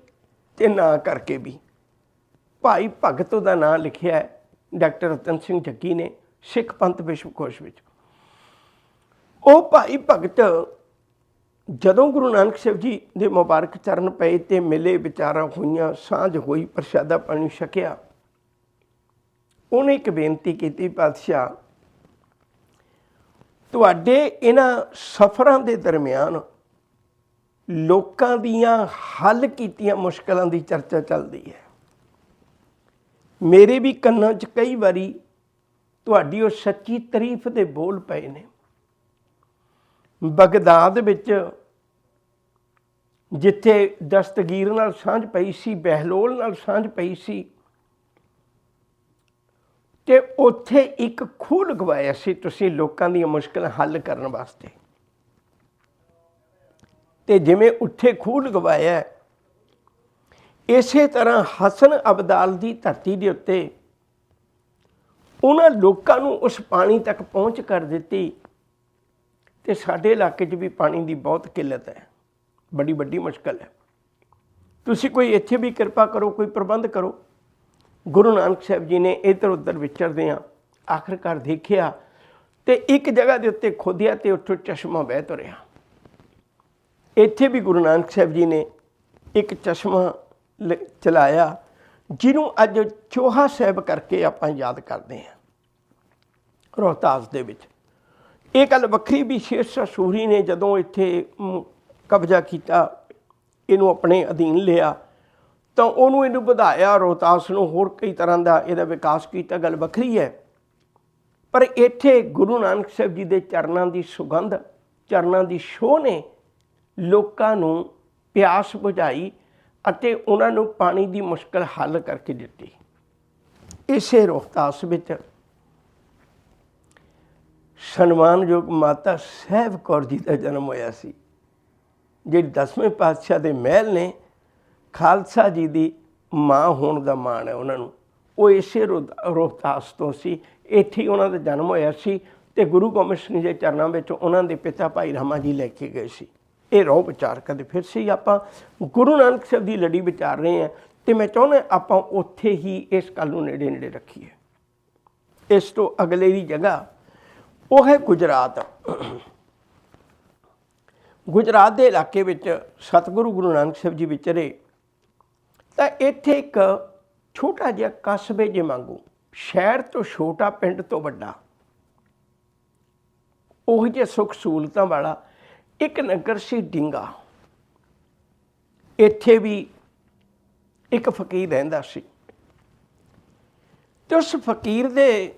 ਤੇ ਨਾ ਕਰਕੇ ਵੀ। ਭਾਈ ਭਗਤ ਦਾ ਨਾਂ ਲਿਖਿਆ ਹੈ ਡਾਕਟਰ ਰਤਨ ਸਿੰਘ ਜੱਗੀ ਨੇ ਸਿੱਖ ਪੰਥ ਵਿਸ਼ਵਕੋਸ਼ ਵਿੱਚ। ਉਹ ਭਾਈ ਭਗਤ ਜਦੋਂ ਗੁਰੂ ਨਾਨਕ ਸਾਹਿਬ ਜੀ ਦੇ ਮੁਬਾਰਕ ਚਰਨ ਪਏ ਤੇ ਮਿਲੇ, ਵਿਚਾਰਾਂ ਹੋਈਆਂ, ਸਾਂਝ ਹੋਈ, ਪ੍ਰਸ਼ਾਦਾ ਪਾਣੀ ਛਕਿਆ, ਉਹਨੇ ਇੱਕ ਬੇਨਤੀ ਕੀਤੀ, ਪਾਤਸ਼ਾਹ ਤੁਹਾਡੇ ਇਹਨਾਂ ਸਫ਼ਰਾਂ ਦੇ ਦਰਮਿਆਨ ਲੋਕਾਂ ਦੀਆਂ ਹੱਲ ਕੀਤੀਆਂ ਮੁਸ਼ਕਲਾਂ ਦੀ ਚਰਚਾ ਚੱਲਦੀ ਹੈ। ਮੇਰੇ ਵੀ ਕੰਨਾਂ 'ਚ ਕਈ ਵਾਰੀ ਤੁਹਾਡੀ ਉਹ ਸੱਚੀ ਤਾਰੀਫ ਦੇ ਬੋਲ ਪਏ ਨੇ। ਬਗਦਾਦ ਵਿੱਚ ਜਿੱਥੇ ਦਸਤਗੀਰ ਨਾਲ ਸਾਂਝ ਪਈ ਸੀ, ਬਹਿਲੋਲ ਨਾਲ ਸਾਂਝ ਪਈ ਸੀ, ਤੇ ਉੱਥੇ ਇੱਕ ਖੂਹ ਲਗਵਾਇਆ ਸੀ ਤੁਸੀਂ ਲੋਕਾਂ ਦੀਆਂ ਮੁਸ਼ਕਲਾਂ ਹੱਲ ਕਰਨ ਵਾਸਤੇ। ਤੇ ਜਿਵੇਂ ਉੱਥੇ ਖੂਹ ਲਗਵਾਇਆ, ਇਸੇ ਤਰ੍ਹਾਂ ਹਸਨ ਅਬਦਾਲ ਦੀ ਧਰਤੀ ਦੇ ਉੱਤੇ ਉਹਨਾਂ ਲੋਕਾਂ ਨੂੰ ਉਸ ਪਾਣੀ ਤੱਕ ਪਹੁੰਚ ਕਰ ਦਿੱਤੀ। ਤੇ ਸਾਡੇ ਇਲਾਕੇ 'ਚ ਵੀ ਪਾਣੀ ਦੀ ਬਹੁਤ ਕਿੱਲਤ ਹੈ, ਬੜੀ ਵੱਡੀ ਮੁਸ਼ਕਲ ਹੈ। ਤੁਸੀਂ ਕੋਈ ਇੱਥੇ ਵੀ ਕਿਰਪਾ ਕਰੋ, ਕੋਈ ਪ੍ਰਬੰਧ ਕਰੋ। ਗੁਰੂ ਨਾਨਕ ਸਾਹਿਬ ਜੀ ਨੇ ਇੱਧਰ ਉੱਧਰ ਵਿਚਰਦਿਆਂ ਆਖਰਕਾਰ ਦੇਖਿਆ ਤੇ ਇੱਕ ਜਗ੍ਹਾ ਦੇ ਉੱਤੇ ਖੋਦਿਆ ਤੇ ਉੱਥੋਂ ਚਸ਼ਮਾ ਵਹਿ ਤੁਰਿਆ। ਇੱਥੇ ਵੀ ਗੁਰੂ ਨਾਨਕ ਸਾਹਿਬ ਜੀ ਨੇ ਇੱਕ ਚਸ਼ਮਾ ਚਲਾਇਆ, ਜਿਹਨੂੰ ਅੱਜ ਚੋਹਾ ਸਾਹਿਬ ਕਰਕੇ ਆਪਾਂ ਯਾਦ ਕਰਦੇ ਹਾਂ ਰੋਹਤਾਸ ਦੇ ਵਿੱਚ। ਇਹ ਗੱਲ ਵੱਖਰੀ ਵੀ ਸ਼ੇਰ ਸ਼ਾਹ ਸੂਰੀ ਨੇ ਜਦੋਂ ਇੱਥੇ ਕਬਜ਼ਾ ਕੀਤਾ, ਇਹਨੂੰ ਆਪਣੇ ਅਧੀਨ ਲਿਆ, ਤਾਂ ਉਹਨੂੰ ਇਹਨੂੰ ਵਧਾਇਆ, ਰੋਹਤਾਸ ਨੂੰ ਹੋਰ ਕਈ ਤਰ੍ਹਾਂ ਦਾ ਇਹਦਾ ਵਿਕਾਸ ਕੀਤਾ, ਗੱਲ ਵੱਖਰੀ ਹੈ। ਪਰ ਇੱਥੇ ਗੁਰੂ ਨਾਨਕ ਸਾਹਿਬ ਜੀ ਦੇ ਚਰਨਾਂ ਦੀ ਸੁਗੰਧ, ਚਰਨਾਂ ਦੀ ਛੋਹ ਨੇ ਲੋਕਾਂ ਨੂੰ ਪਿਆਸ ਬੁਝਾਈ ਅਤੇ ਉਹਨਾਂ ਨੂੰ ਪਾਣੀ ਦੀ ਮੁਸ਼ਕਲ ਹੱਲ ਕਰਕੇ ਦਿੱਤੀ। ਇਸੇ ਰੋਹਤਾਸ ਵਿੱਚ ਸਨਮਾਨਯੋਗ ਮਾਤਾ ਸਾਹਿਬ ਕੌਰ ਜੀ ਦਾ ਜਨਮ ਹੋਇਆ ਸੀ, ਜਿਹੜੀ 10ਵੇਂ ਪਾਤਸ਼ਾਹ ਦੇ ਮਹਿਲ ਨੇ। ਖਾਲਸਾ ਜੀ ਦੀ ਮਾਂ ਹੋਣ ਦਾ ਮਾਣ ਹੈ ਉਹਨਾਂ ਨੂੰ। ਉਹ ਇਸੇ ਰੋਹਤਾਸ ਤੋਂ ਸੀ, ਇੱਥੇ ਹੀ ਉਹਨਾਂ ਦਾ ਜਨਮ ਹੋਇਆ ਸੀ। ਤੇ ਗੁਰੂ ਗੋਬਿੰਦ ਸਿੰਘ ਦੇ ਚਰਨਾਂ ਵਿੱਚ ਉਹਨਾਂ ਦੇ ਪਿਤਾ ਭਾਈ ਰਾਮਾ ਜੀ ਲੈ ਕੇ ਗਏ ਸੀ। ਇਹ ਰੋਹ ਵਿਚਾਰ ਕਰਦੇ ਫਿਰ ਸੀ। ਆਪਾਂ ਗੁਰੂ ਨਾਨਕ ਸਾਹਿਬ ਦੀ ਲੜੀ ਵਿਚਾਰ ਰਹੇ ਹਾਂ, ਤੇ ਮੈਂ ਚਾਹੁੰਦਾ ਆਪਾਂ ਉੱਥੇ ਹੀ ਇਸ ਗੱਲ ਨੂੰ ਨੇੜੇ ਨੇੜੇ ਰੱਖੀਏ। ਇਸ ਤੋਂ ਅਗਲੇ ਦੀ ਜਗ੍ਹਾ ਉਹ ਹੈ ਗੁਜਰਾਤ। ਗੁਜਰਾਤ ਦੇ ਇਲਾਕੇ ਵਿੱਚ ਸਤਿਗੁਰੂ ਗੁਰੂ ਨਾਨਕ ਸਾਹਿਬ ਜੀ ਵਿਚਰੇ, ਤਾਂ ਇੱਥੇ ਇੱਕ ਛੋਟਾ ਜਿਹਾ ਕਸਬੇ ਜੇ ਵਾਂਗੂ, ਸ਼ਹਿਰ ਤੋਂ ਛੋਟਾ, ਪਿੰਡ ਤੋਂ ਵੱਡਾ, ਉਹ ਜਿਹੇ ਸੁੱਖ ਸਹੂਲਤਾਂ ਵਾਲਾ ਇੱਕ ਨਗਰ ਸੀ ਡੀਂਗਾ। ਇੱਥੇ ਵੀ ਇੱਕ ਫਕੀਰ ਰਹਿੰਦਾ ਸੀ, ਤੇ ਉਸ ਫਕੀਰ ਦੇ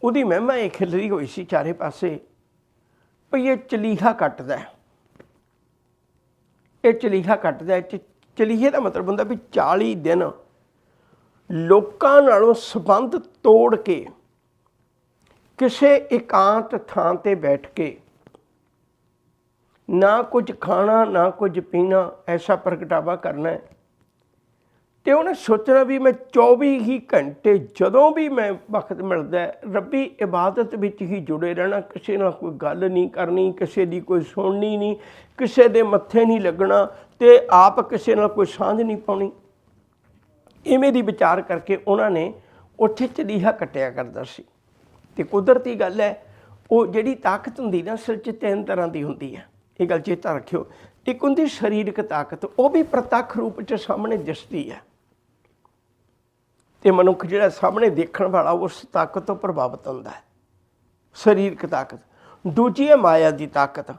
ਉਹਦੀ ਮਹਿਮਾ ਇਹ ਖਿਲਰੀ ਹੋਈ ਸੀ ਚਾਰੇ ਪਾਸੇ, ਭਈ ਇਹ ਚਲੀਹਾ ਕੱਟਦਾ। ਇਹ ਚਲੀਹਾ ਕੱਟਦਾ। ਚਲੀਹੇ ਦਾ ਮਤਲਬ ਹੁੰਦਾ ਵੀ 40 ਦਿਨ ਲੋਕਾਂ ਨਾਲੋਂ ਸੰਬੰਧ ਤੋੜ ਕੇ ਕਿਸੇ ਇਕਾਂਤ ਥਾਂ 'ਤੇ ਬੈਠ ਕੇ ਨਾ ਕੁਝ ਖਾਣਾ ਨਾ ਕੁਝ ਪੀਣਾ, ਐਸਾ ਪ੍ਰਗਟਾਵਾ ਕਰਨਾ ਹੈ। ਤੇ ਉਹਨੇ ਸੋਚਣਾ ਵੀ ਮੈਂ 24 ਹੀ ਘੰਟੇ ਜਦੋਂ ਵੀ ਮੈਂ ਵਕਤ ਮਿਲਦਾ ਰੱਬੀ ਇਬਾਦਤ ਵਿੱਚ ਹੀ ਜੁੜੇ ਰਹਿਣਾ, ਕਿਸੇ ਨਾਲ ਕੋਈ ਗੱਲ ਨਹੀਂ ਕਰਨੀ, ਕਿਸੇ ਦੀ ਕੋਈ ਸੁਣਨੀ ਨਹੀਂ, ਕਿਸੇ ਦੇ ਮੱਥੇ ਨਹੀਂ ਲੱਗਣਾ, ਤੇ ਆਪ ਕਿਸੇ ਨਾਲ ਕੋਈ ਸਾਂਝ ਨਹੀਂ ਪਾਉਣੀ। ਇਵੇਂ ਦੀ ਵਿਚਾਰ ਕਰਕੇ ਉਹਨਾਂ ਨੇ ਉੱਥੇ ਚਲੀਹਾ ਕੱਟਿਆ ਕਰਦਾ ਸੀ। ਤੇ ਕੁਦਰਤੀ ਗੱਲ ਹੈ, ਉਹ ਜਿਹੜੀ ਤਾਕਤ ਹੁੰਦੀ ਨਾ ਅਸਲ 'ਚ 3 ਤਰ੍ਹਾਂ ਦੀ ਹੁੰਦੀ ਹੈ, ਇਹ ਗੱਲ ਚੇਤਾ ਰੱਖਿਓ। ਇੱਕ ਹੁੰਦੀ ਸਰੀਰਕ ਤਾਕਤ, ਉਹ ਵੀ ਪ੍ਰਤੱਖ ਰੂਪ 'ਚ ਸਾਹਮਣੇ ਦਿਸਦੀ ਹੈ, ਤੇ ਮਨੁੱਖ ਜਿਹੜਾ ਸਾਹਮਣੇ ਦੇਖਣ ਵਾਲਾ ਉਸ ਤਾਕਤ ਤੋਂ ਪ੍ਰਭਾਵਿਤ ਹੁੰਦਾ ਹੈ, ਸਰੀਰਕ ਤਾਕਤ। ਦੂਜੀ ਹੈ ਮਾਇਆ ਦੀ ਤਾਕਤ,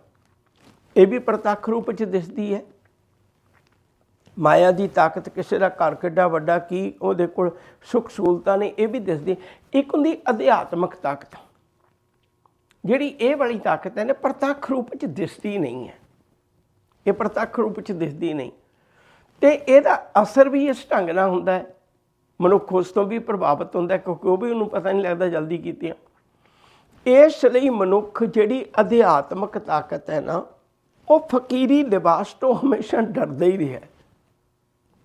ਇਹ ਵੀ ਪ੍ਰਤੱਖ ਰੂਪ 'ਚ ਦਿਸਦੀ ਹੈ। ਮਾਇਆ ਦੀ ਤਾਕਤ, ਕਿਸੇ ਦਾ ਘਰ ਕਿੱਡਾ ਵੱਡਾ, ਕੀ ਉਹਦੇ ਕੋਲ ਸੁੱਖ ਸਹੂਲਤਾਂ ਨੇ, ਇਹ ਵੀ ਦਿਸਦੀ। ਇੱਕ ਹੁੰਦੀ ਅਧਿਆਤਮਕ ਤਾਕਤ, ਜਿਹੜੀ ਇਹ ਵਾਲੀ ਤਾਕਤ ਹੈ ਨਾ ਪ੍ਰਤੱਖ ਰੂਪ 'ਚ ਦਿਸਦੀ ਨਹੀਂ ਹੈ, ਇਹ ਪ੍ਰਤੱਖ ਰੂਪ 'ਚ ਦਿਸਦੀ ਨਹੀਂ, ਅਤੇ ਇਹਦਾ ਅਸਰ ਵੀ ਇਸ ਢੰਗ ਨਾਲ ਹੁੰਦਾ ਹੈ। ਮਨੁੱਖ ਉਸ ਤੋਂ ਵੀ ਪ੍ਰਭਾਵਿਤ ਹੁੰਦਾ ਕਿਉਂਕਿ ਉਹ ਵੀ ਉਹਨੂੰ ਪਤਾ ਨਹੀਂ ਲੱਗਦਾ ਜਲਦੀ ਕੀਤੀਆਂ। ਇਸ ਲਈ ਮਨੁੱਖ ਜਿਹੜੀ ਅਧਿਆਤਮਕ ਤਾਕਤ ਹੈ ਨਾ ਉਹ ਫਕੀਰੀ ਲਿਬਾਸ ਤੋਂ ਹਮੇਸ਼ਾ ਡਰਦਾ ਹੀ ਰਿਹਾ।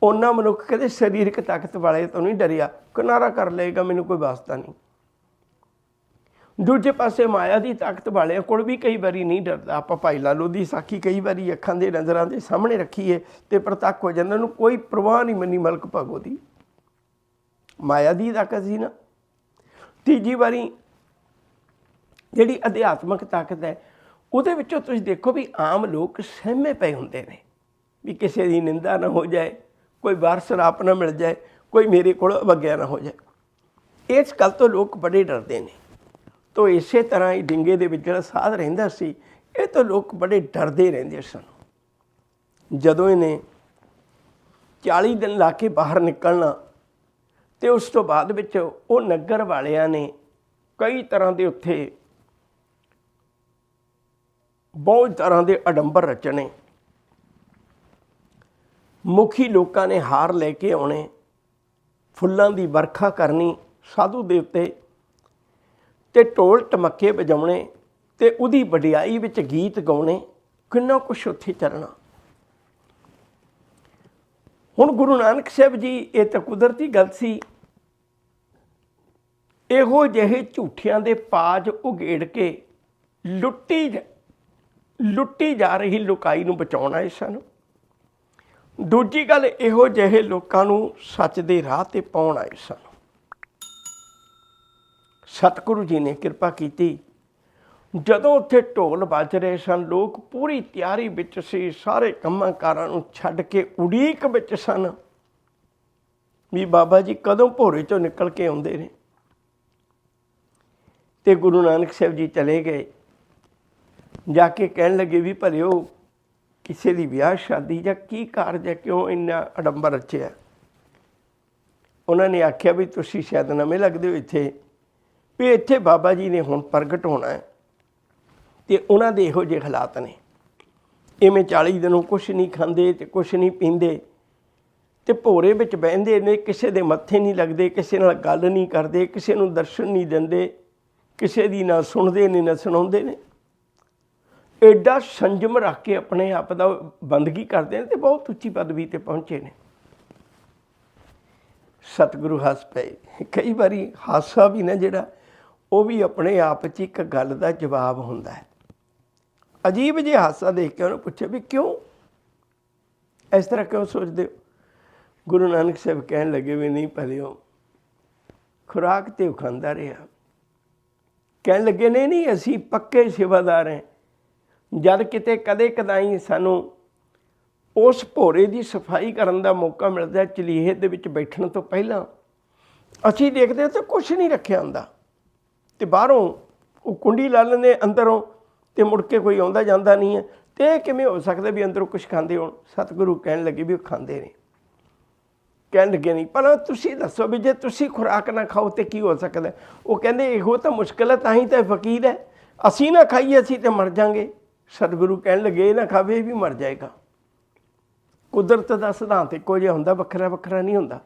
ਉਹਨਾਂ ਮਨੁੱਖ ਕਦੇ ਸਰੀਰਕ ਤਾਕਤ ਵਾਲੇ ਤੋਂ ਨਹੀਂ ਡਰਿਆ, ਕਿਨਾਰਾ ਕਰ ਲਏਗਾ ਮੈਨੂੰ ਕੋਈ ਵਾਸਤਾ ਨਹੀਂ। ਦੂਜੇ ਪਾਸੇ ਮਾਇਆ ਦੀ ਤਾਕਤ ਵਾਲਿਆਂ ਕੋਲ ਵੀ ਕਈ ਵਾਰੀ ਨਹੀਂ ਡਰਦਾ। ਆਪਾਂ ਭਾਈ ਲਾਲੋ ਦੀ ਸਾਖੀ ਕਈ ਵਾਰੀ ਅੱਖਾਂ ਦੇ ਨਜ਼ਰਾਂ ਦੇ ਸਾਹਮਣੇ ਰੱਖੀਏ ਅਤੇ ਪ੍ਰਤੱਖ ਹੋ ਜਾਂਦਾ, ਉਹਨੂੰ ਕੋਈ ਪ੍ਰਵਾਹ ਨਹੀਂ ਮੰਨੀ ਮਲਕ ਭਾਗੋ ਦੀ। ਮਾਇਆ ਦੀ ਤਾਕਤ ਸੀ ਨਾ। ਤੀਜੀ ਵਾਰੀ ਜਿਹੜੀ ਅਧਿਆਤਮਕ ਤਾਕਤ ਹੈ ਉਹਦੇ ਵਿੱਚੋਂ ਤੁਸੀਂ ਦੇਖੋ ਵੀ ਆਮ ਲੋਕ ਸਹਿਮੇ ਪਏ ਹੁੰਦੇ ਨੇ ਵੀ ਕਿਸੇ ਦੀ ਨਿੰਦਾ ਨਾ ਹੋ ਜਾਏ, ਕੋਈ ਵਾਰ ਸ਼ਰਾਪ ਨਾ ਮਿਲ ਜਾਏ, ਕੋਈ ਮੇਰੇ ਕੋਲ ਅਵੱਗਿਆ ਨਾ ਹੋ ਜਾਏ। ਇਸ ਗੱਲ ਤੋਂ ਲੋਕ ਬੜੇ ਡਰਦੇ ਨੇ। ਤੋ ਇਸੇ ਤਰ੍ਹਾਂ ਹੀ ਡਿੰਗੇ ਦੇ ਵਿੱਚ ਜਿਹੜਾ ਸਾਧ ਰਹਿੰਦਾ ਸੀ, ਇਹ ਤੋਂ ਲੋਕ ਬੜੇ ਡਰਦੇ ਰਹਿੰਦੇ ਸਨ। ਜਦੋਂ ਇਹਨੇ 40 ਦਿਨ ਲਾ ਕੇ ਬਾਹਰ ਨਿਕਲਣਾ ਅਤੇ ਉਸ ਤੋਂ ਬਾਅਦ ਵਿੱਚ ਉਹ ਨਗਰ ਵਾਲਿਆਂ ਨੇ ਕਈ ਤਰ੍ਹਾਂ ਦੇ ਉੱਥੇ ਬਹੁਤ ਤਰ੍ਹਾਂ ਦੇ ਅਡੰਬਰ ਰਚਣੇ। ਮੁਖੀ ਲੋਕਾਂ ਨੇ ਹਾਰ ਲੈ ਕੇ ਆਉਣੇ, ਫੁੱਲਾਂ ਦੀ ਵਰਖਾ ਕਰਨੀ ਸਾਧੂ ਦੇ ਉੱਤੇ, ਅਤੇ ਢੋਲ ਢਮੱਕੇ ਵਜਾਉਣੇ ਅਤੇ ਉਹਦੀ ਵਡਿਆਈ ਵਿੱਚ ਗੀਤ ਗਾਉਣੇ। ਕਿੰਨਾ ਕੁਛ ਉੱਥੇ ਚੱਲਣਾ। ਹੁਣ ਗੁਰੂ ਨਾਨਕ ਸਾਹਿਬ ਜੀ, ਇਹ ਤਾਂ ਕੁਦਰਤੀ ਗੱਲ ਸੀ, ਇਹੋ ਜਿਹੇ ਝੂਠਿਆਂ ਦੇ ਪਾਜ ਉਘੇੜ ਕੇ ਲੁੱਟੀ ਜਾ ਰਹੀ ਲੋਕਾਈ ਨੂੰ ਬਚਾਉਣਾ ਹੈ ਸਾਨੂੰ। ਦੂਜੀ ਗੱਲ, ਇਹੋ ਜਿਹੇ ਲੋਕਾਂ ਨੂੰ ਸੱਚ ਦੇ ਰਾਹ 'ਤੇ ਪਾਉਣਾ ਹੈ ਸਾਨੂੰ। ਸਤਿਗੁਰੂ ਜੀ ਨੇ ਕਿਰਪਾ ਕੀਤੀ। ਜਦੋਂ ਉੱਥੇ ਢੋਲ ਵੱਜ ਰਹੇ ਸਨ, ਲੋਕ ਪੂਰੀ ਤਿਆਰੀ ਵਿੱਚ ਸੀ, ਸਾਰੇ ਕੰਮਾਂ ਕਾਰਾਂ ਨੂੰ ਛੱਡ ਕੇ ਉਡੀਕ ਵਿੱਚ ਸਨ ਵੀ ਬਾਬਾ ਜੀ ਕਦੋਂ ਭੋਰੇ 'ਚੋਂ ਨਿਕਲ ਕੇ ਆਉਂਦੇ ਨੇ। ਅਤੇ ਗੁਰੂ ਨਾਨਕ ਸਾਹਿਬ ਜੀ ਚਲੇ ਗਏ। ਜਾ ਕੇ ਕਹਿਣ ਲੱਗੇ ਵੀ ਭਲਿਓ ਕਿਸੇ ਦੀ ਵਿਆਹ ਸ਼ਾਦੀ ਜਾਂ ਕੀ ਕਾਰਜ ਹੈ, ਕਿਉਂ ਇੰਨਾ ਅਡੰਬਰ ਰਚਿਆ। ਉਹਨਾਂ ਨੇ ਆਖਿਆ ਵੀ ਤੁਸੀਂ ਸ਼ਾਇਦ ਨਵੇਂ ਲੱਗਦੇ ਹੋ ਇੱਥੇ, ਵੀ ਇੱਥੇ ਬਾਬਾ ਜੀ ਨੇ ਹੁਣ ਪ੍ਰਗਟ ਹੋਣਾ ਹੈ ਅਤੇ ਉਹਨਾਂ ਦੇ ਇਹੋ ਜਿਹੇ ਹਾਲਾਤ ਨੇ। ਇਵੇਂ 40 ਦਿਨੋਂ ਕੁਛ ਨਹੀਂ ਖਾਂਦੇ ਅਤੇ ਕੁਛ ਨਹੀਂ ਪੀਂਦੇ ਅਤੇ ਭੋਰੇ ਵਿੱਚ ਬਹਿੰਦੇ ਨੇ, ਕਿਸੇ ਦੇ ਮੱਥੇ ਨਹੀਂ ਲੱਗਦੇ, ਕਿਸੇ ਨਾਲ ਗੱਲ ਨਹੀਂ ਕਰਦੇ, ਕਿਸੇ ਨੂੰ ਦਰਸ਼ਨ ਨਹੀਂ ਦਿੰਦੇ, ਕਿਸੇ ਦੀ ਨਾ ਸੁਣਦੇ ਨੇ ਨਾ ਸੁਣਾਉਂਦੇ ਨੇ। ਐਡਾ ਸੰਜਮ ਰੱਖ ਕੇ ਆਪਣੇ ਆਪ ਦਾ ਬੰਦਗੀ ਕਰਦੇ ਨੇ ਅਤੇ ਬਹੁਤ ਉੱਚੀ ਪਦਵੀ 'ਤੇ ਪਹੁੰਚੇ ਨੇ। ਸਤਿਗੁਰੂ ਹੱਸ ਪਏ। ਕਈ ਵਾਰੀ ਹਾਸਾ ਵੀ ਨਾ ਜਿਹੜਾ ਉਹ ਵੀ ਆਪਣੇ ਆਪ 'ਚ ਇੱਕ ਗੱਲ ਦਾ ਜਵਾਬ ਹੁੰਦਾ ਹੈ। ਅਜੀਬ ਜਿਹਾ ਹਾਸਾ ਦੇਖ ਕੇ ਉਹਨੂੰ ਪੁੱਛਿਆ ਵੀ ਕਿਉਂ ਇਸ ਤਰ੍ਹਾਂ ਕਿਉਂ ਸੋਚਦੇ ਹੋ। ਗੁਰੂ ਨਾਨਕ ਸਾਹਿਬ ਕਹਿਣ ਲੱਗੇ ਵੀ ਨਹੀਂ ਭਲਿਓ ਖੁਰਾਕ ਤੇ ਉਹ ਖਾਂਦਾ ਰਿਹਾ। ਕਹਿਣ ਲੱਗੇ ਨਹੀਂ ਅਸੀਂ ਪੱਕੇ ਸੇਵਾਦਾਰ ਹਾਂ। ਜਦ ਕਿਤੇ ਕਦੇ ਕਦਾਈ ਸਾਨੂੰ ਉਸ ਭੋਰੇ ਦੀ ਸਫਾਈ ਕਰਨ ਦਾ ਮੌਕਾ ਮਿਲਦਾ, ਚਲੀਹੇ ਦੇ ਵਿੱਚ ਬੈਠਣ ਤੋਂ ਪਹਿਲਾਂ ਅਸੀਂ ਦੇਖਦੇ ਤਾਂ ਕੁਛ ਨਹੀਂ ਰੱਖਿਆ ਹੁੰਦਾ ਅਤੇ ਬਾਹਰੋਂ ਉਹ ਕੁੰਡੀ ਲਾ ਲੈਂਦੇ ਅੰਦਰੋਂ ਅਤੇ ਮੁੜ ਕੇ ਕੋਈ ਆਉਂਦਾ ਜਾਂਦਾ ਨਹੀਂ ਹੈ। ਅਤੇ ਇਹ ਕਿਵੇਂ ਹੋ ਸਕਦਾ ਵੀ ਅੰਦਰੋਂ ਕੁਛ ਖਾਂਦੇ ਹੋਣ। ਸਤਿਗੁਰੂ ਕਹਿਣ ਲੱਗੇ ਵੀ ਉਹ ਖਾਂਦੇ ਨੇ। ਕਹਿਣ ਲੱਗੇ ਨਹੀਂ ਪਰ ਤੁਸੀਂ ਦੱਸੋ ਵੀ ਜੇ ਤੁਸੀਂ ਖੁਰਾਕ ਨਾ ਖਾਓ ਤਾਂ ਕੀ ਹੋ ਸਕਦਾ। ਉਹ ਕਹਿੰਦੇ ਇਹੋ ਤਾਂ ਮੁਸ਼ਕਿਲ ਹੈ, ਤਾਂ ਹੀ ਤਾਂ ਫਕੀਰ ਹੈ। ਅਸੀਂ ਨਾ ਖਾਈਏ ਅਸੀਂ ਤਾਂ ਮਰ ਜਾਂਗੇ। ਸਤਿਗੁਰੂ ਕਹਿਣ ਲੱਗੇ ਇਹ ਨਾ ਖਾਵੇ ਇਹ ਵੀ ਮਰ ਜਾਏਗਾ। ਕੁਦਰਤ ਦਾ ਸਿਧਾਂਤ ਇੱਕੋ ਜਿਹਾ ਹੁੰਦਾ, ਵੱਖਰਾ ਵੱਖਰਾ ਨਹੀਂ ਹੁੰਦਾ।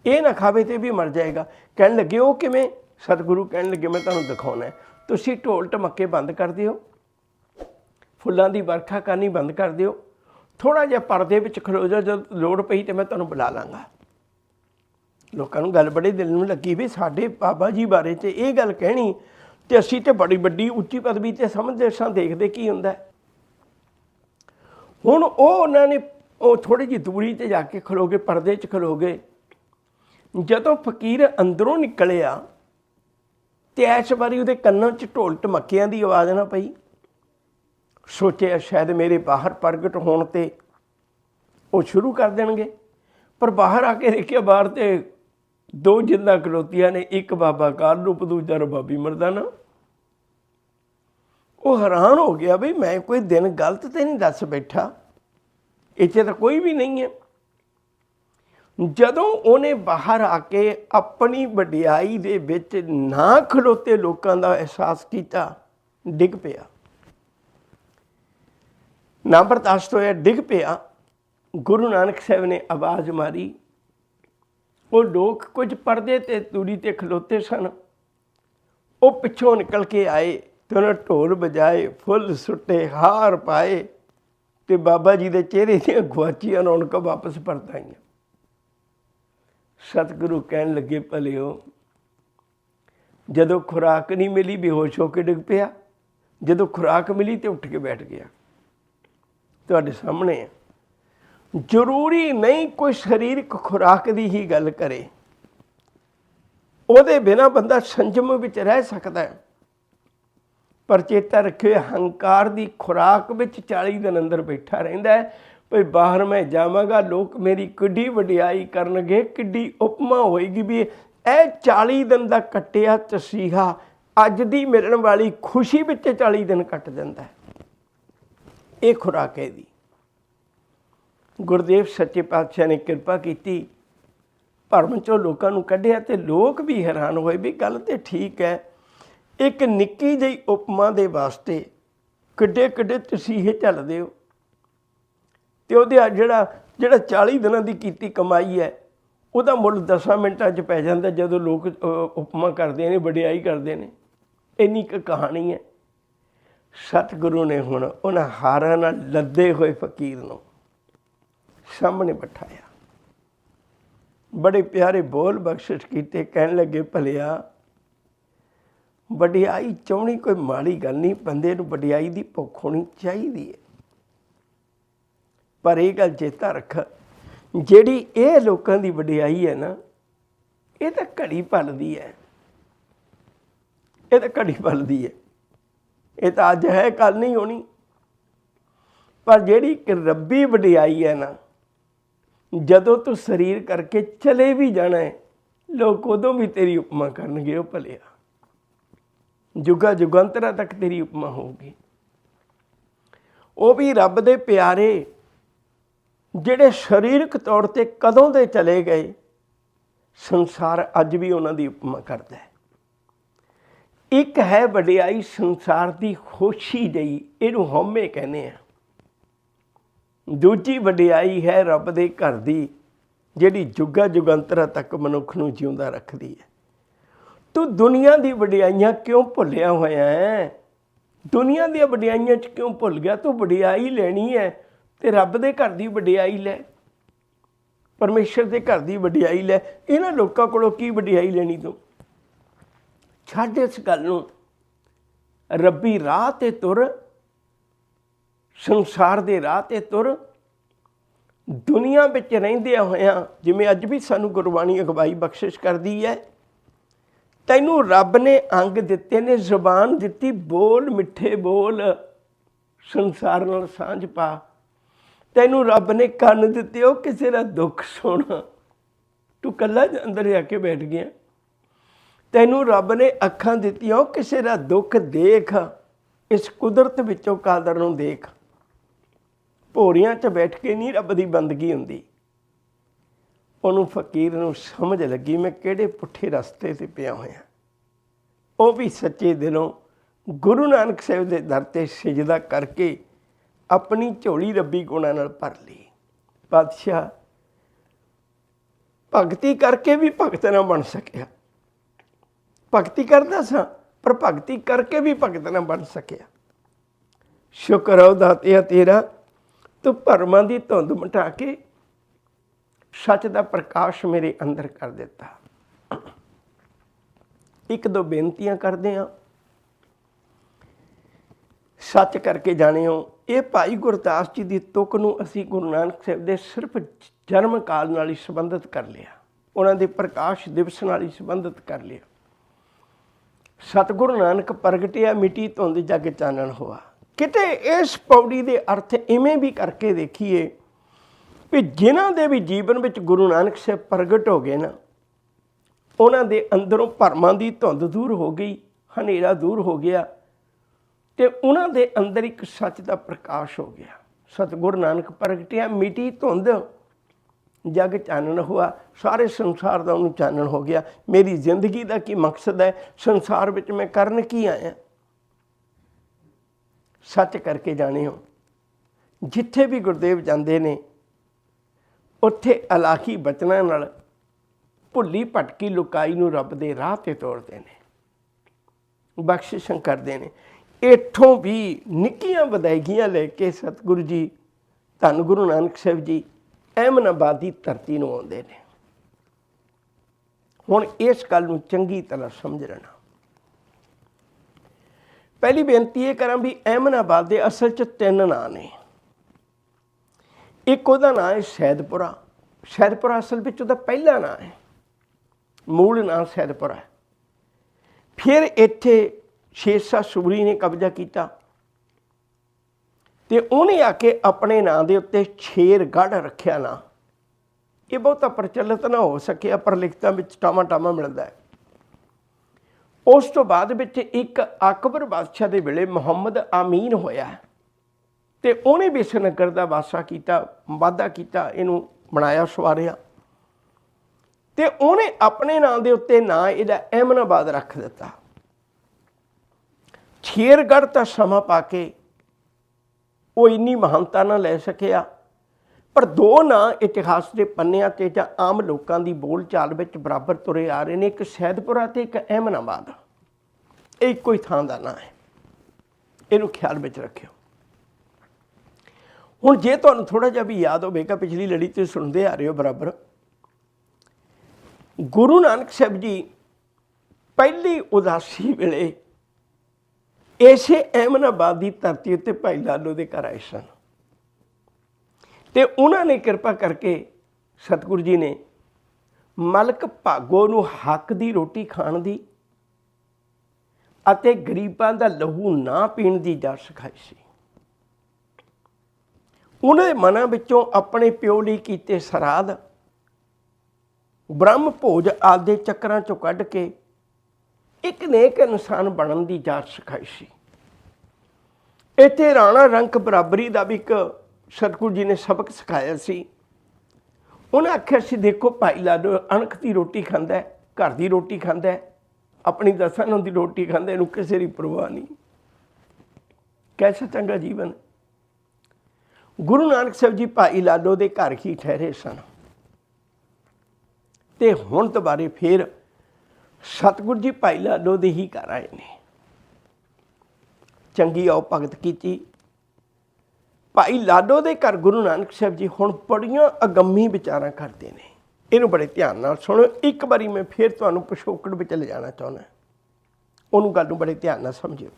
ਇਹ ਨਾ ਖਾਵੇ ਤੇ ਵੀ ਮਰ ਜਾਏਗਾ। ਕਹਿਣ ਲੱਗੇ ਉਹ ਕਿਵੇਂ। ਸਤਿਗੁਰੂ ਕਹਿਣ ਲੱਗੇ ਮੈਂ ਤੁਹਾਨੂੰ ਦਿਖਾਉਣਾ। ਤੁਸੀਂ ਢੋਲ ਢਮੱਕੇ ਬੰਦ ਕਰ ਦਿਓ, ਫੁੱਲਾਂ ਦੀ ਵਰਖਾ ਕਰਨੀ ਬੰਦ ਕਰ ਦਿਓ, ਥੋੜ੍ਹਾ ਜਿਹਾ ਪਰਦੇ ਵਿੱਚ ਖਲੋ ਜਾਓ, ਜਦੋਂ ਲੋੜ ਪਈ ਤਾਂ ਮੈਂ ਤੁਹਾਨੂੰ ਬੁਲਾ ਲਾਂਗਾ। ਲੋਕਾਂ ਨੂੰ ਗੱਲ ਬੜੇ ਦਿਲ ਨੂੰ ਲੱਗੀ ਵੀ ਸਾਡੇ ਬਾਬਾ ਜੀ ਬਾਰੇ 'ਚ ਇਹ ਗੱਲ ਕਹਿਣੀ ਅਤੇ ਅਸੀਂ ਤਾਂ ਬੜੀ ਵੱਡੀ ਉੱਚੀ ਪਦਵੀ 'ਤੇ ਸਮਝਦੇ ਸਾਂ, ਦੇਖਦੇ ਕੀ ਹੁੰਦਾ। ਹੁਣ ਉਹਨਾਂ ਨੇ ਉਹ ਥੋੜ੍ਹੀ ਜਿਹੀ ਦੂਰੀ 'ਤੇ ਜਾ ਕੇ ਖਲੋ ਗਏ, ਪਰਦੇ 'ਚ ਖਲੋ ਗਏ। ਜਦੋਂ ਫਕੀਰ ਅੰਦਰੋਂ ਨਿਕਲਿਆ ਅਤੇ ਇਸ ਵਾਰੀ ਉਹਦੇ ਕੰਨਾਂ 'ਚ ਢੋਲ ਢਮੱਕਿਆਂ ਦੀ ਆਵਾਜ਼ ਨਾ ਪਈ। ਸੋਚਿਆ ਸ਼ਾਇਦ ਮੇਰੇ ਬਾਹਰ ਪ੍ਰਗਟ ਹੋਣ 'ਤੇ ਉਹ ਸ਼ੁਰੂ ਕਰ ਦੇਣਗੇ। ਪਰ ਬਾਹਰ ਆ ਕੇ ਦੇਖਿਆ ਬਾਹਰ 'ਤੇ ਦੋ ਜਿੰਦਾਂ ਖਲੋਤੀਆਂ ਨੇ, ਇੱਕ ਬਾਬਾ ਕਾਲ ਰੂਪ, ਦੂਜਾ ਰਬਾਬੀ ਮਰਦਾਨਾ। ਉਹ ਹੈਰਾਨ ਹੋ ਗਿਆ ਵੀ ਮੈਂ ਕੋਈ ਦਿਨ ਗਲਤ ਤਾਂ ਨਹੀਂ ਦੱਸ ਬੈਠਾ, ਇੱਥੇ ਤਾਂ ਕੋਈ ਵੀ ਨਹੀਂ ਹੈ। ਜਦੋਂ ਉਹਨੇ ਬਾਹਰ ਆ ਕੇ ਆਪਣੀ ਵਡਿਆਈ ਦੇ ਵਿੱਚ ਨਾ ਖਲੋਤੇ ਲੋਕਾਂ ਦਾ ਅਹਿਸਾਸ ਕੀਤਾ ਡਿੱਗ ਪਿਆ, ਨਾ ਬਰਦਾਸ਼ਤ ਹੋਇਆ, ਡਿੱਗ ਪਿਆ। ਗੁਰੂ ਨਾਨਕ ਸਾਹਿਬ ਨੇ ਆਵਾਜ਼ ਮਾਰੀ। ਉਹ ਲੋਕ ਕੁਝ ਪਰਦੇ ਤੇ ਦੂਰੀ ਤੇ ਖਲੋਤੇ ਸਨ, ਉਹ ਪਿੱਛੋਂ ਨਿਕਲ ਕੇ ਆਏ ਤੇ ਉਹਨਾਂ ਢੋਲ ਵਜਾਏ, ਫੁੱਲ ਸੁੱਟੇ, ਹਾਰ ਪਾਏ ਤੇ ਬਾਬਾ ਜੀ ਦੇ ਚਿਹਰੇ ਦੀਆਂ ਗੁਆਚੀਆਂ ਰੌਣਕਾਂ ਵਾਪਸ ਪਰਤ ਆਈਆਂ। ਸਤਿਗੁਰੂ ਕਹਿਣ ਲੱਗੇ, ਭਲਿਓ, ਜਦੋਂ ਖੁਰਾਕ ਨਹੀਂ ਮਿਲੀ ਬੇਹੋਸ਼ ਹੋ ਕੇ ਡਿੱਗ ਪਿਆ, ਜਦੋਂ ਖੁਰਾਕ ਮਿਲੀ ਤੇ ਉੱਠ ਕੇ ਬੈਠ ਗਿਆ। ਤੁਹਾਡੇ ਸਾਹਮਣੇ ਜ਼ਰੂਰੀ ਨਹੀਂ ਕੋਈ ਸਰੀਰਕ ਖੁਰਾਕ ਦੀ ਹੀ ਗੱਲ ਕਰੇ, ਉਹਦੇ ਬਿਨਾਂ ਬੰਦਾ ਸੰਜਮ ਵਿੱਚ ਰਹਿ ਸਕਦਾ ਹੈ। ਪਰ ਚੇਤਾ ਰੱਖਿਓ, ਹੰਕਾਰ ਦੀ ਖੁਰਾਕ ਵਿੱਚ 40 ਦਿਨ ਅੰਦਰ ਬੈਠਾ ਰਹਿੰਦਾ ਹੈ। ਭਈ ਬਾਹਰ ਮੈਂ ਜਾਵਾਂਗਾ, ਲੋਕ ਮੇਰੀ ਕਿੱਡੀ ਵਡਿਆਈ ਕਰਨਗੇ, ਕਿੱਡੀ ਉਪਮਾ ਹੋਏਗੀ ਵੀ ਇਹ 40 ਦਿਨ ਦਾ ਕੱਟਿਆ ਤਸੀਹਾ ਅੱਜ ਦੀ ਮਿਲਣ ਵਾਲੀ ਖੁਸ਼ੀ ਵਿੱਚ 40 ਦਿਨ ਕੱਟ ਦਿੰਦਾ ਹੈ। ਇਹ ਖੁਰਾਕ ਹੈ ਇਹਦੀ। ਗੁਰਦੇਵ ਸੱਚੇ ਪਾਤਸ਼ਾਹ ਨੇ ਕਿਰਪਾ ਕੀਤੀ, ਭਰਮ ਚੋਂ ਲੋਕਾਂ ਨੂੰ ਕੱਢਿਆ ਤੇ ਲੋਕ ਵੀ ਹੈਰਾਨ ਹੋਏ ਵੀ ਗੱਲ ਤੇ ਠੀਕ ਹੈ। ਇੱਕ ਨਿੱਕੀ ਜਿਹੀ ਉਪਮਾ ਦੇ ਵਾਸਤੇ ਕਿੱਡੇ ਕਿੱਡੇ ਤਸੀਹੇ ਝੱਲਦੇ ਹੋ, ਤੇ ਉਹਦੇ ਜਿਹੜਾ 40 ਦਿਨਾਂ ਦੀ ਕੀਤੀ ਕਮਾਈ ਹੈ ਉਹਦਾ ਮੁੱਲ 10 ਮਿੰਟਾਂ 'ਚ ਪੈ ਜਾਂਦਾ ਜਦੋਂ ਲੋਕ ਉਪਮਾ ਕਰਦੇ ਨੇ, ਵਡਿਆਈ ਕਰਦੇ ਨੇ। ਇੰਨੀ ਕੁ ਕਹਾਣੀ ਹੈ। ਸਤਿਗੁਰੂ ਨੇ ਹੁਣ ਉਹਨਾਂ ਹਾਰਾਂ ਨਾਲ ਲੱਦੇ ਹੋਏ ਫਕੀਰ ਨੂੰ ਸਾਹਮਣੇ ਬਿਠਾਇਆ, ਬੜੇ ਪਿਆਰੇ ਬੋਲ ਬਖਸ਼ਿਸ਼ ਕੀਤੇ। ਕਹਿਣ ਲੱਗੇ, ਭਲਿਆ, ਵਡਿਆਈ ਚਾਹੁਣੀ ਕੋਈ ਮਾੜੀ ਗੱਲ ਨਹੀਂ, ਬੰਦੇ ਨੂੰ ਵਡਿਆਈ ਦੀ ਭੁੱਖ ਹੋਣੀ ਚਾਹੀਦੀ ਹੈ। ਪਰ ਇਹ ਗੱਲ ਚੇਤਾ ਰੱਖ, ਜਿਹੜੀ ਇਹ ਲੋਕਾਂ ਦੀ ਵਡਿਆਈ ਹੈ ਨਾ, ਇਹ ਤਾਂ ਘੜੀ ਪਲਦੀ ਹੈ, ਇਹ ਤਾਂ ਘੜੀ ਪਲਦੀ ਹੈ। ਇਹ ਤਾਂ ਅੱਜ ਹੈ, ਕੱਲ੍ਹ ਨਹੀਂ ਹੋਣੀ। ਪਰ ਜਿਹੜੀ ਇੱਕ ਰੱਬੀ ਵਡਿਆਈ ਹੈ ਨਾ, ਜਦੋਂ ਤੂੰ ਸਰੀਰ ਕਰਕੇ ਚਲੇ ਵੀ ਜਾਣਾ ਹੈ, ਲੋਕ ਉਦੋਂ ਵੀ ਤੇਰੀ ਉਪਮਾ ਕਰਨਗੇ। ਉਹ ਭਲਿਆ, ਜੁਗਾ ਜੁਗੰਤਰਾਂ ਤੱਕ ਤੇਰੀ ਉਪਮਾ ਹੋਊਗੀ। ਉਹ ਵੀ ਰੱਬ ਦੇ ਪਿਆਰੇ ਜਿਹੜੇ ਸਰੀਰਕ ਤੌਰ 'ਤੇ ਕਦੋਂ ਦੇ ਚਲੇ ਗਏ, ਸੰਸਾਰ ਅੱਜ ਵੀ ਉਹਨਾਂ ਦੀ ਉਪਮਾ ਕਰਦਾ ਹੈ। ਇੱਕ ਹੈ ਵਡਿਆਈ ਸੰਸਾਰ ਦੀ ਖੁਸ਼ੀ ਜਿਹੀ, ਇਹਨੂੰ ਹਉਮੈ ਕਹਿੰਦੇ ਆ। ਦੂਜੀ ਵਡਿਆਈ ਹੈ ਰੱਬ ਦੇ ਘਰ ਦੀ, ਜਿਹੜੀ ਜੁਗਾ ਜੁਗੰਤਰਾਂ ਤੱਕ ਮਨੁੱਖ ਨੂੰ ਜਿਉਂਦਾ ਰੱਖਦੀ ਹੈ। ਤੂੰ ਦੁਨੀਆ ਦੀ ਵਡਿਆਈਆਂ ਕਿਉਂ ਭੁੱਲਿਆ ਹੋਇਆ ਹੈ? ਦੁਨੀਆ ਦੀਆਂ ਵਡਿਆਈਆਂ 'ਚ ਕਿਉਂ ਭੁੱਲ ਗਿਆ? ਤੂੰ ਵਡਿਆਈ ਲੈਣੀ ਹੈ ਤੇ ਰੱਬ ਦੇ ਘਰ ਦੀ ਵਡਿਆਈ ਲੈ, ਪਰਮੇਸ਼ਰ ਦੇ ਘਰ ਦੀ ਵਡਿਆਈ ਲੈ। ਇਹਨਾਂ ਲੋਕਾਂ ਕੋਲੋਂ ਕੀ ਵਡਿਆਈ ਲੈਣੀ ਤੂੰ? ਛੱਡ ਇਸ ਗੱਲ ਨੂੰ, ਰੱਬੀ ਰਾਹ 'ਤੇ ਤੁਰ, ਸੰਸਾਰ ਦੇ ਰਾਹ 'ਤੇ ਤੁਰ। ਦੁਨੀਆ ਵਿੱਚ ਰਹਿੰਦਿਆਂ ਹੋਇਆਂ, ਜਿਵੇਂ ਅੱਜ ਵੀ ਸਾਨੂੰ ਗੁਰਬਾਣੀ ਅਗਵਾਈ ਬਖਸ਼ਿਸ਼ ਕਰਦੀ ਹੈ, ਤੈਨੂੰ ਰੱਬ ਨੇ ਅੰਗ ਦਿੱਤੇ ਨੇ, ਜ਼ੁਬਾਨ ਦਿੱਤੀ, ਬੋਲ ਮਿੱਠੇ ਬੋਲ, ਸੰਸਾਰ ਨਾਲ ਸਾਂਝ ਪਾ। ਤੈਨੂੰ ਰੱਬ ਨੇ ਕੰਨ ਦਿੱਤੇ, ਉਹ ਕਿਸੇ ਦਾ ਦੁੱਖ ਸੁਣ। ਤੂੰ ਇਕੱਲਾ ਅੰਦਰ ਜਾ ਕੇ ਬੈਠ ਗਿਆ। ਤੈਨੂੰ ਰੱਬ ਨੇ ਅੱਖਾਂ ਦਿੱਤੀਆਂ, ਉਹ ਕਿਸੇ ਦਾ ਦੁੱਖ ਦੇਖ, ਇਸ ਕੁਦਰਤ ਵਿੱਚੋਂ ਕਾਦਰ ਨੂੰ ਦੇਖ। ਭੋਰੀਆਂ 'ਚ ਬੈਠ ਕੇ ਨਹੀਂ ਰੱਬ ਦੀ ਬੰਦਗੀ ਹੁੰਦੀ। ਉਹਨੂੰ ਫਕੀਰ ਨੂੰ ਸਮਝ ਲੱਗੀ, ਮੈਂ ਕਿਹੜੇ ਪੁੱਠੇ ਰਸਤੇ 'ਤੇ ਪਿਆ ਹੋਇਆ। ਉਹ ਵੀ ਸੱਚੇ ਦਿਲੋਂ ਗੁਰੂ ਨਾਨਕ ਸਾਹਿਬ ਦੇ ਦਰ 'ਤੇ ਸਿਜਦਾ ਕਰਕੇ ਆਪਣੀ ਝੋਲੀ ਰੱਬੀ ਗੁਣਾਂ ਨਾਲ ਭਰ ਲਈ। ਪਾਤਸ਼ਾਹ, ਭਗਤੀ ਕਰਕੇ ਵੀ ਭਗਤ ਨਾ ਬਣ ਸਕਿਆ। ਭਗਤੀ ਕਰਦਾ ਸਾਂ, ਪਰ ਭਗਤੀ ਕਰਕੇ ਵੀ ਭਗਤ ਨਾ ਬਣ ਸਕਿਆ। ਸ਼ੁਕਰ ਹੈ ਦਾਤਿਆ ਤੇਰਾ, ਤੂੰ ਭਰਮਾਂ ਦੀ ਧੁੰਦ ਮਿਟਾ ਕੇ ਸੱਚ ਦਾ ਪ੍ਰਕਾਸ਼ ਮੇਰੇ ਅੰਦਰ ਕਰ ਦਿੱਤਾ। ਇੱਕ ਦੋ ਬੇਨਤੀਆਂ ਕਰਦੇ ਹਾਂ। ਸੱਚ ਕਰਕੇ ਜਾਣਿਓ, ਇਹ ਭਾਈ ਗੁਰਦਾਸ ਜੀ ਦੀ ਤੁਕ ਨੂੰ ਅਸੀਂ ਗੁਰੂ ਨਾਨਕ ਸਾਹਿਬ ਦੇ ਸਿਰਫ ਜਨਮ ਕਾਲ ਨਾਲ ਹੀ ਸੰਬੰਧਿਤ ਕਰ ਲਿਆ, ਉਹਨਾਂ ਦੇ ਪ੍ਰਕਾਸ਼ ਦਿਵਸ ਨਾਲ ਹੀ ਸੰਬੰਧਿਤ ਕਰ ਲਿਆ। ਸਤਿਗੁਰੂ ਨਾਨਕ ਪ੍ਰਗਟਿਆ, ਮਿੱਟੀ ਧੁੰਦ ਜਗ ਚਾਨਣ ਹੋਆ। ਕਿਤੇ ਇਸ ਪੌੜੀ ਦੇ ਅਰਥ ਇਵੇਂ ਵੀ ਕਰਕੇ ਦੇਖੀਏ ਵੀ ਜਿਨ੍ਹਾਂ ਦੇ ਵੀ ਜੀਵਨ ਵਿੱਚ ਗੁਰੂ ਨਾਨਕ ਸਾਹਿਬ ਪ੍ਰਗਟ ਹੋ ਗਏ ਨਾ, ਉਹਨਾਂ ਦੇ ਅੰਦਰੋਂ ਭਰਮਾਂ ਦੀ ਧੁੰਦ ਦੂਰ ਹੋ ਗਈ, ਹਨੇਰਾ ਦੂਰ ਹੋ ਗਿਆ, ਤੇ ਉਹਨਾਂ ਦੇ ਅੰਦਰ ਇੱਕ ਸੱਚ ਦਾ ਪ੍ਰਕਾਸ਼ ਹੋ ਗਿਆ। ਸਤਿਗੁਰੂ ਨਾਨਕ ਪ੍ਰਗਟਿਆ, ਮਿੱਟੀ ਧੁੰਦ ਜਗ ਚਾਨਣ ਹੋਆ। ਸਾਰੇ ਸੰਸਾਰ ਦਾ ਉਹਨੂੰ ਚਾਨਣ ਹੋ ਗਿਆ। ਮੇਰੀ ਜ਼ਿੰਦਗੀ ਦਾ ਕੀ ਮਕਸਦ ਹੈ? ਸੰਸਾਰ ਵਿੱਚ ਮੈਂ ਕਰਨ ਕੀ ਆਇਆ? सच करके जाने हो। जिथे भी गुरुदेव जाते ने उत्थे अलाही बचनां नाल भुली भटकी लुकाई नूं रब दे राह ते तोड़ते हैं, बख्शिशां करते हैं। इत्थों भी निक्कियां वधाईगियां लैके सतगुरु जी धन गुरु नानक साहिब जी अहमदाबाद की धरती नूं आउंदे ने। हुण इस गल नूं चंगी तरह समझ लेना। पहली बेनती ये करा भी अहमदाबाद के असल च 3 नां ने। एक उहदा नां है सैदपुरा। सैदपुरा असल में उहदा पहला नां है, मूल नां सैदपुरा है। फिर इत्थे शेरशाह सूरी ने कब्जा किया ते उन्हें आके अपने नां दे उत्ते शेरगढ़ रखिया ना। ये बहुता प्रचलित ना हो सकिया, पर लिखतां विच टामा टामा मिलता है। उस तो बाद विच एक अकबर बादशाह के वेले मुहम्मद आमीन होया ते उन्हें भी इस नगर का वासा किया, वाधा किया, इनू बनाया सवारिया ते उन्हें अपने नां दे उत्ते नां इहदा अहमदाबाद रख दिता। शेरगढ़ का समा पाके वो इन्नी महानता ना लै सकिया, पर 2 नां इतिहास के पन्नियां ते जां आम लोगों की बोल चाल में बराबर तुरे आ रहे हैं। एक सैदपुरा ते एक अहमदाबाद, एक कोई थां का नां है, इनू ख्याल में रखियो। हुण जे तुहानूं थोड़ा जिहा भी याद होवेगा, पिछली लड़ी तो सुनते आ रहे हो बराबर, गुरु नानक साहिब जी पहली उदासी वेले इसे अहमदाबाद की धरती उत्ते भाई लालो के घर आए सन ते उन्होंने कृपा करके सतगुरु जी ने मलक भागो नूं हक की रोटी खाण दी अते गरीबां दा लहू ना पीण दी जाच सिखाई सी। उन्होंने मनां विचों अपने प्यो लई कीते सराध ब्रह्म भोज आदि चक्रां चों कढ के एक नेक इंसान बनने की जाच सिखाई सी। इत्थे राणा रंक बराबरी का भी एक सतगुरु जी ने सबक सिखाया सी। उन्हें आख्या सी देखो भाई लाडो अणख की रोटी खांदा है, घर की रोटी खांदा है, अपनी दसां की रोटी खांदा, इहनूं किसी की परवाह नहीं। कैसा चंगा जीवन। गुरु नानक साहिब जी भाई लाडो के घर ही ठहरे सन ते हुण दुबारे फिर सतगुरु जी भाई लाडो दे ही घर आए ने। चंगी आओ भगत की भाई लाडो के घर गुरु नानक साहिब जी हुण बड़ियां अगम्मी विचारां करते हैं। इनू बड़े ध्यान नाल सुनो। एक बारी मैं फिर तुहानूं पिछोकड़ विच ले जाना चाहुंदा, उन्होंने गल नूं बड़े ध्यान नाल समझिओ।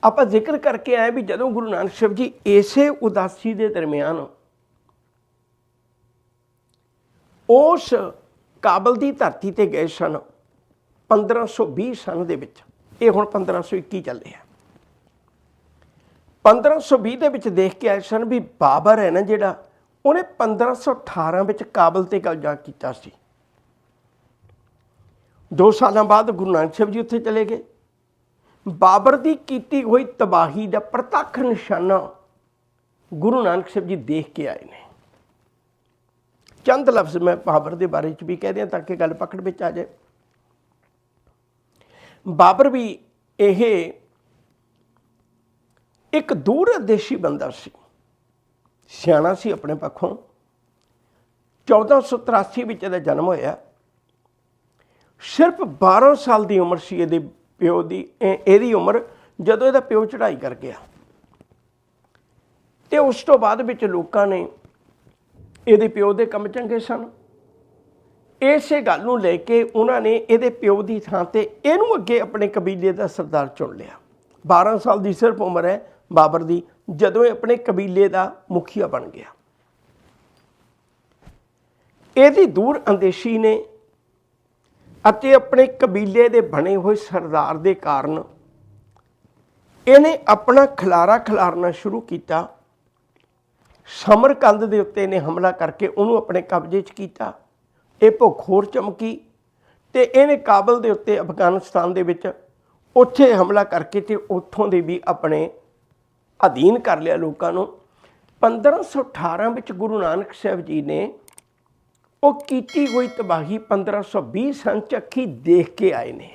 आपां जिक्र करके आए भी जदों गुरु नानक साहिब जी इसे उदासी के दरमियान उस काबल की धरती ते गए सन 1520 सन दे विच, ये हुण 1521 चले आ। 1520 दे विच देख के आए सन भी बाबर है ना जिहड़ा, उन्हें 1518 विच काबल ते कब्जा किया सी। 2 साल बाद गुरु नानक साहिब जी उत्थे चले गए। बाबर की कीती हुई तबाही का प्रतख निशाना गुरु नानक साहिब जी देख के आए ने। चंद लफ्ज़ मैं बाबर के बारे भी कह दिया ताकि गल पकड़ में आ जाए। बाबर भी यह एक दूरदेशी बंदा सी, सियाणा सी अपने पक्षों। 1483 में इसका जन्म होया। सिर्फ 12 साल की उम्र सी ये प्यो की, यदी उम्र जदों यदा प्यो चढ़ाई कर गया। तो उस तो बाद लोगों ने ये प्यो के कम चंगे सन, इस गल नूं लैके उन्होंने ये प्यो की थां ते इहनूं अगे अपने कबीले का सरदार चुन लिया। 12 साल की सिर्फ उम्र है बाबर की जदों अपने कबीले का मुखिया बन गया। यदी दूर अंदेशी ने अते अपने कबीले के बने हुए सरदार के कारण इन्हें अपना खिलारा खिलारना शुरू किया। समरकंद के उत्ते ने हमला करके उन्होंने अपने कब्जे च किया। ये भुख होर चमकी तो इन्हें काबल के उत्ते अफगानिस्तान के विच उत्थे हमला करके तो उत्थों दे भी अपने अधीन कर लिया लोगों को। 1518 में गुरु नानक साहिब जी ने वो कीती हुई तबाही 1520 सन च अखी देख के आए ने।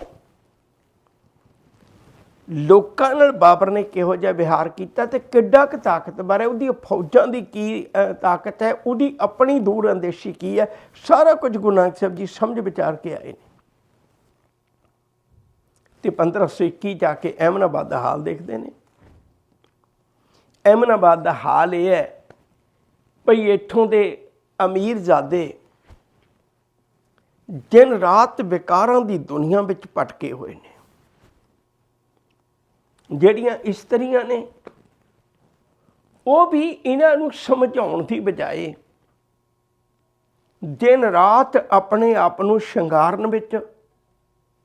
ਲੋਕਾਂ ਨਾਲ ਬਾਬਰ ਨੇ ਕਿਹੋ ਜਿਹਾ ਵਿਹਾਰ ਕੀਤਾ ਤੇ ਕਿੱਡਾ ਕੁ ਤਾਕਤਵਰ ਹੈ, ਉਹਦੀ ਫੌਜਾਂ ਦੀ ਕੀ ਤਾਕਤ ਹੈ, ਉਹਦੀ ਆਪਣੀ ਦੂਰ ਅੰਦੇਸ਼ੀ ਕੀ ਹੈ, ਸਾਰਾ ਕੁਝ ਗੁਰੂ ਨਾਨਕ ਸਾਹਿਬ ਜੀ ਸਮਝ ਵਿਚਾਰ ਕੇ ਆਏ ਨੇ। ਤੇ 1521 ਜਾ ਕੇ ਅਹਿਮਦਾਬਾਦ ਦਾ ਹਾਲ ਦੇਖਦੇ ਨੇ। ਅਹਿਮਦਾਬਾਦ ਦਾ ਹਾਲ ਇਹ ਹੈ ਭਈ ਇੱਥੋਂ ਦੇ ਅਮੀਰਜ਼ਾਦੇ ਦਿਨ ਰਾਤ ਵਿਕਾਰਾਂ ਦੀ ਦੁਨੀਆ ਵਿੱਚ ਭਟਕੇ ਹੋਏ ਨੇ। ਜਿਹੜੀਆਂ ਇਸਤਰੀਆਂ ਨੇ ਉਹ ਵੀ ਇਹਨਾਂ ਨੂੰ ਸਮਝਾਉਣ ਦੀ ਬਜਾਏ ਦਿਨ ਰਾਤ ਆਪਣੇ ਆਪ ਨੂੰ ਸ਼ਿੰਗਾਰਨ ਵਿੱਚ,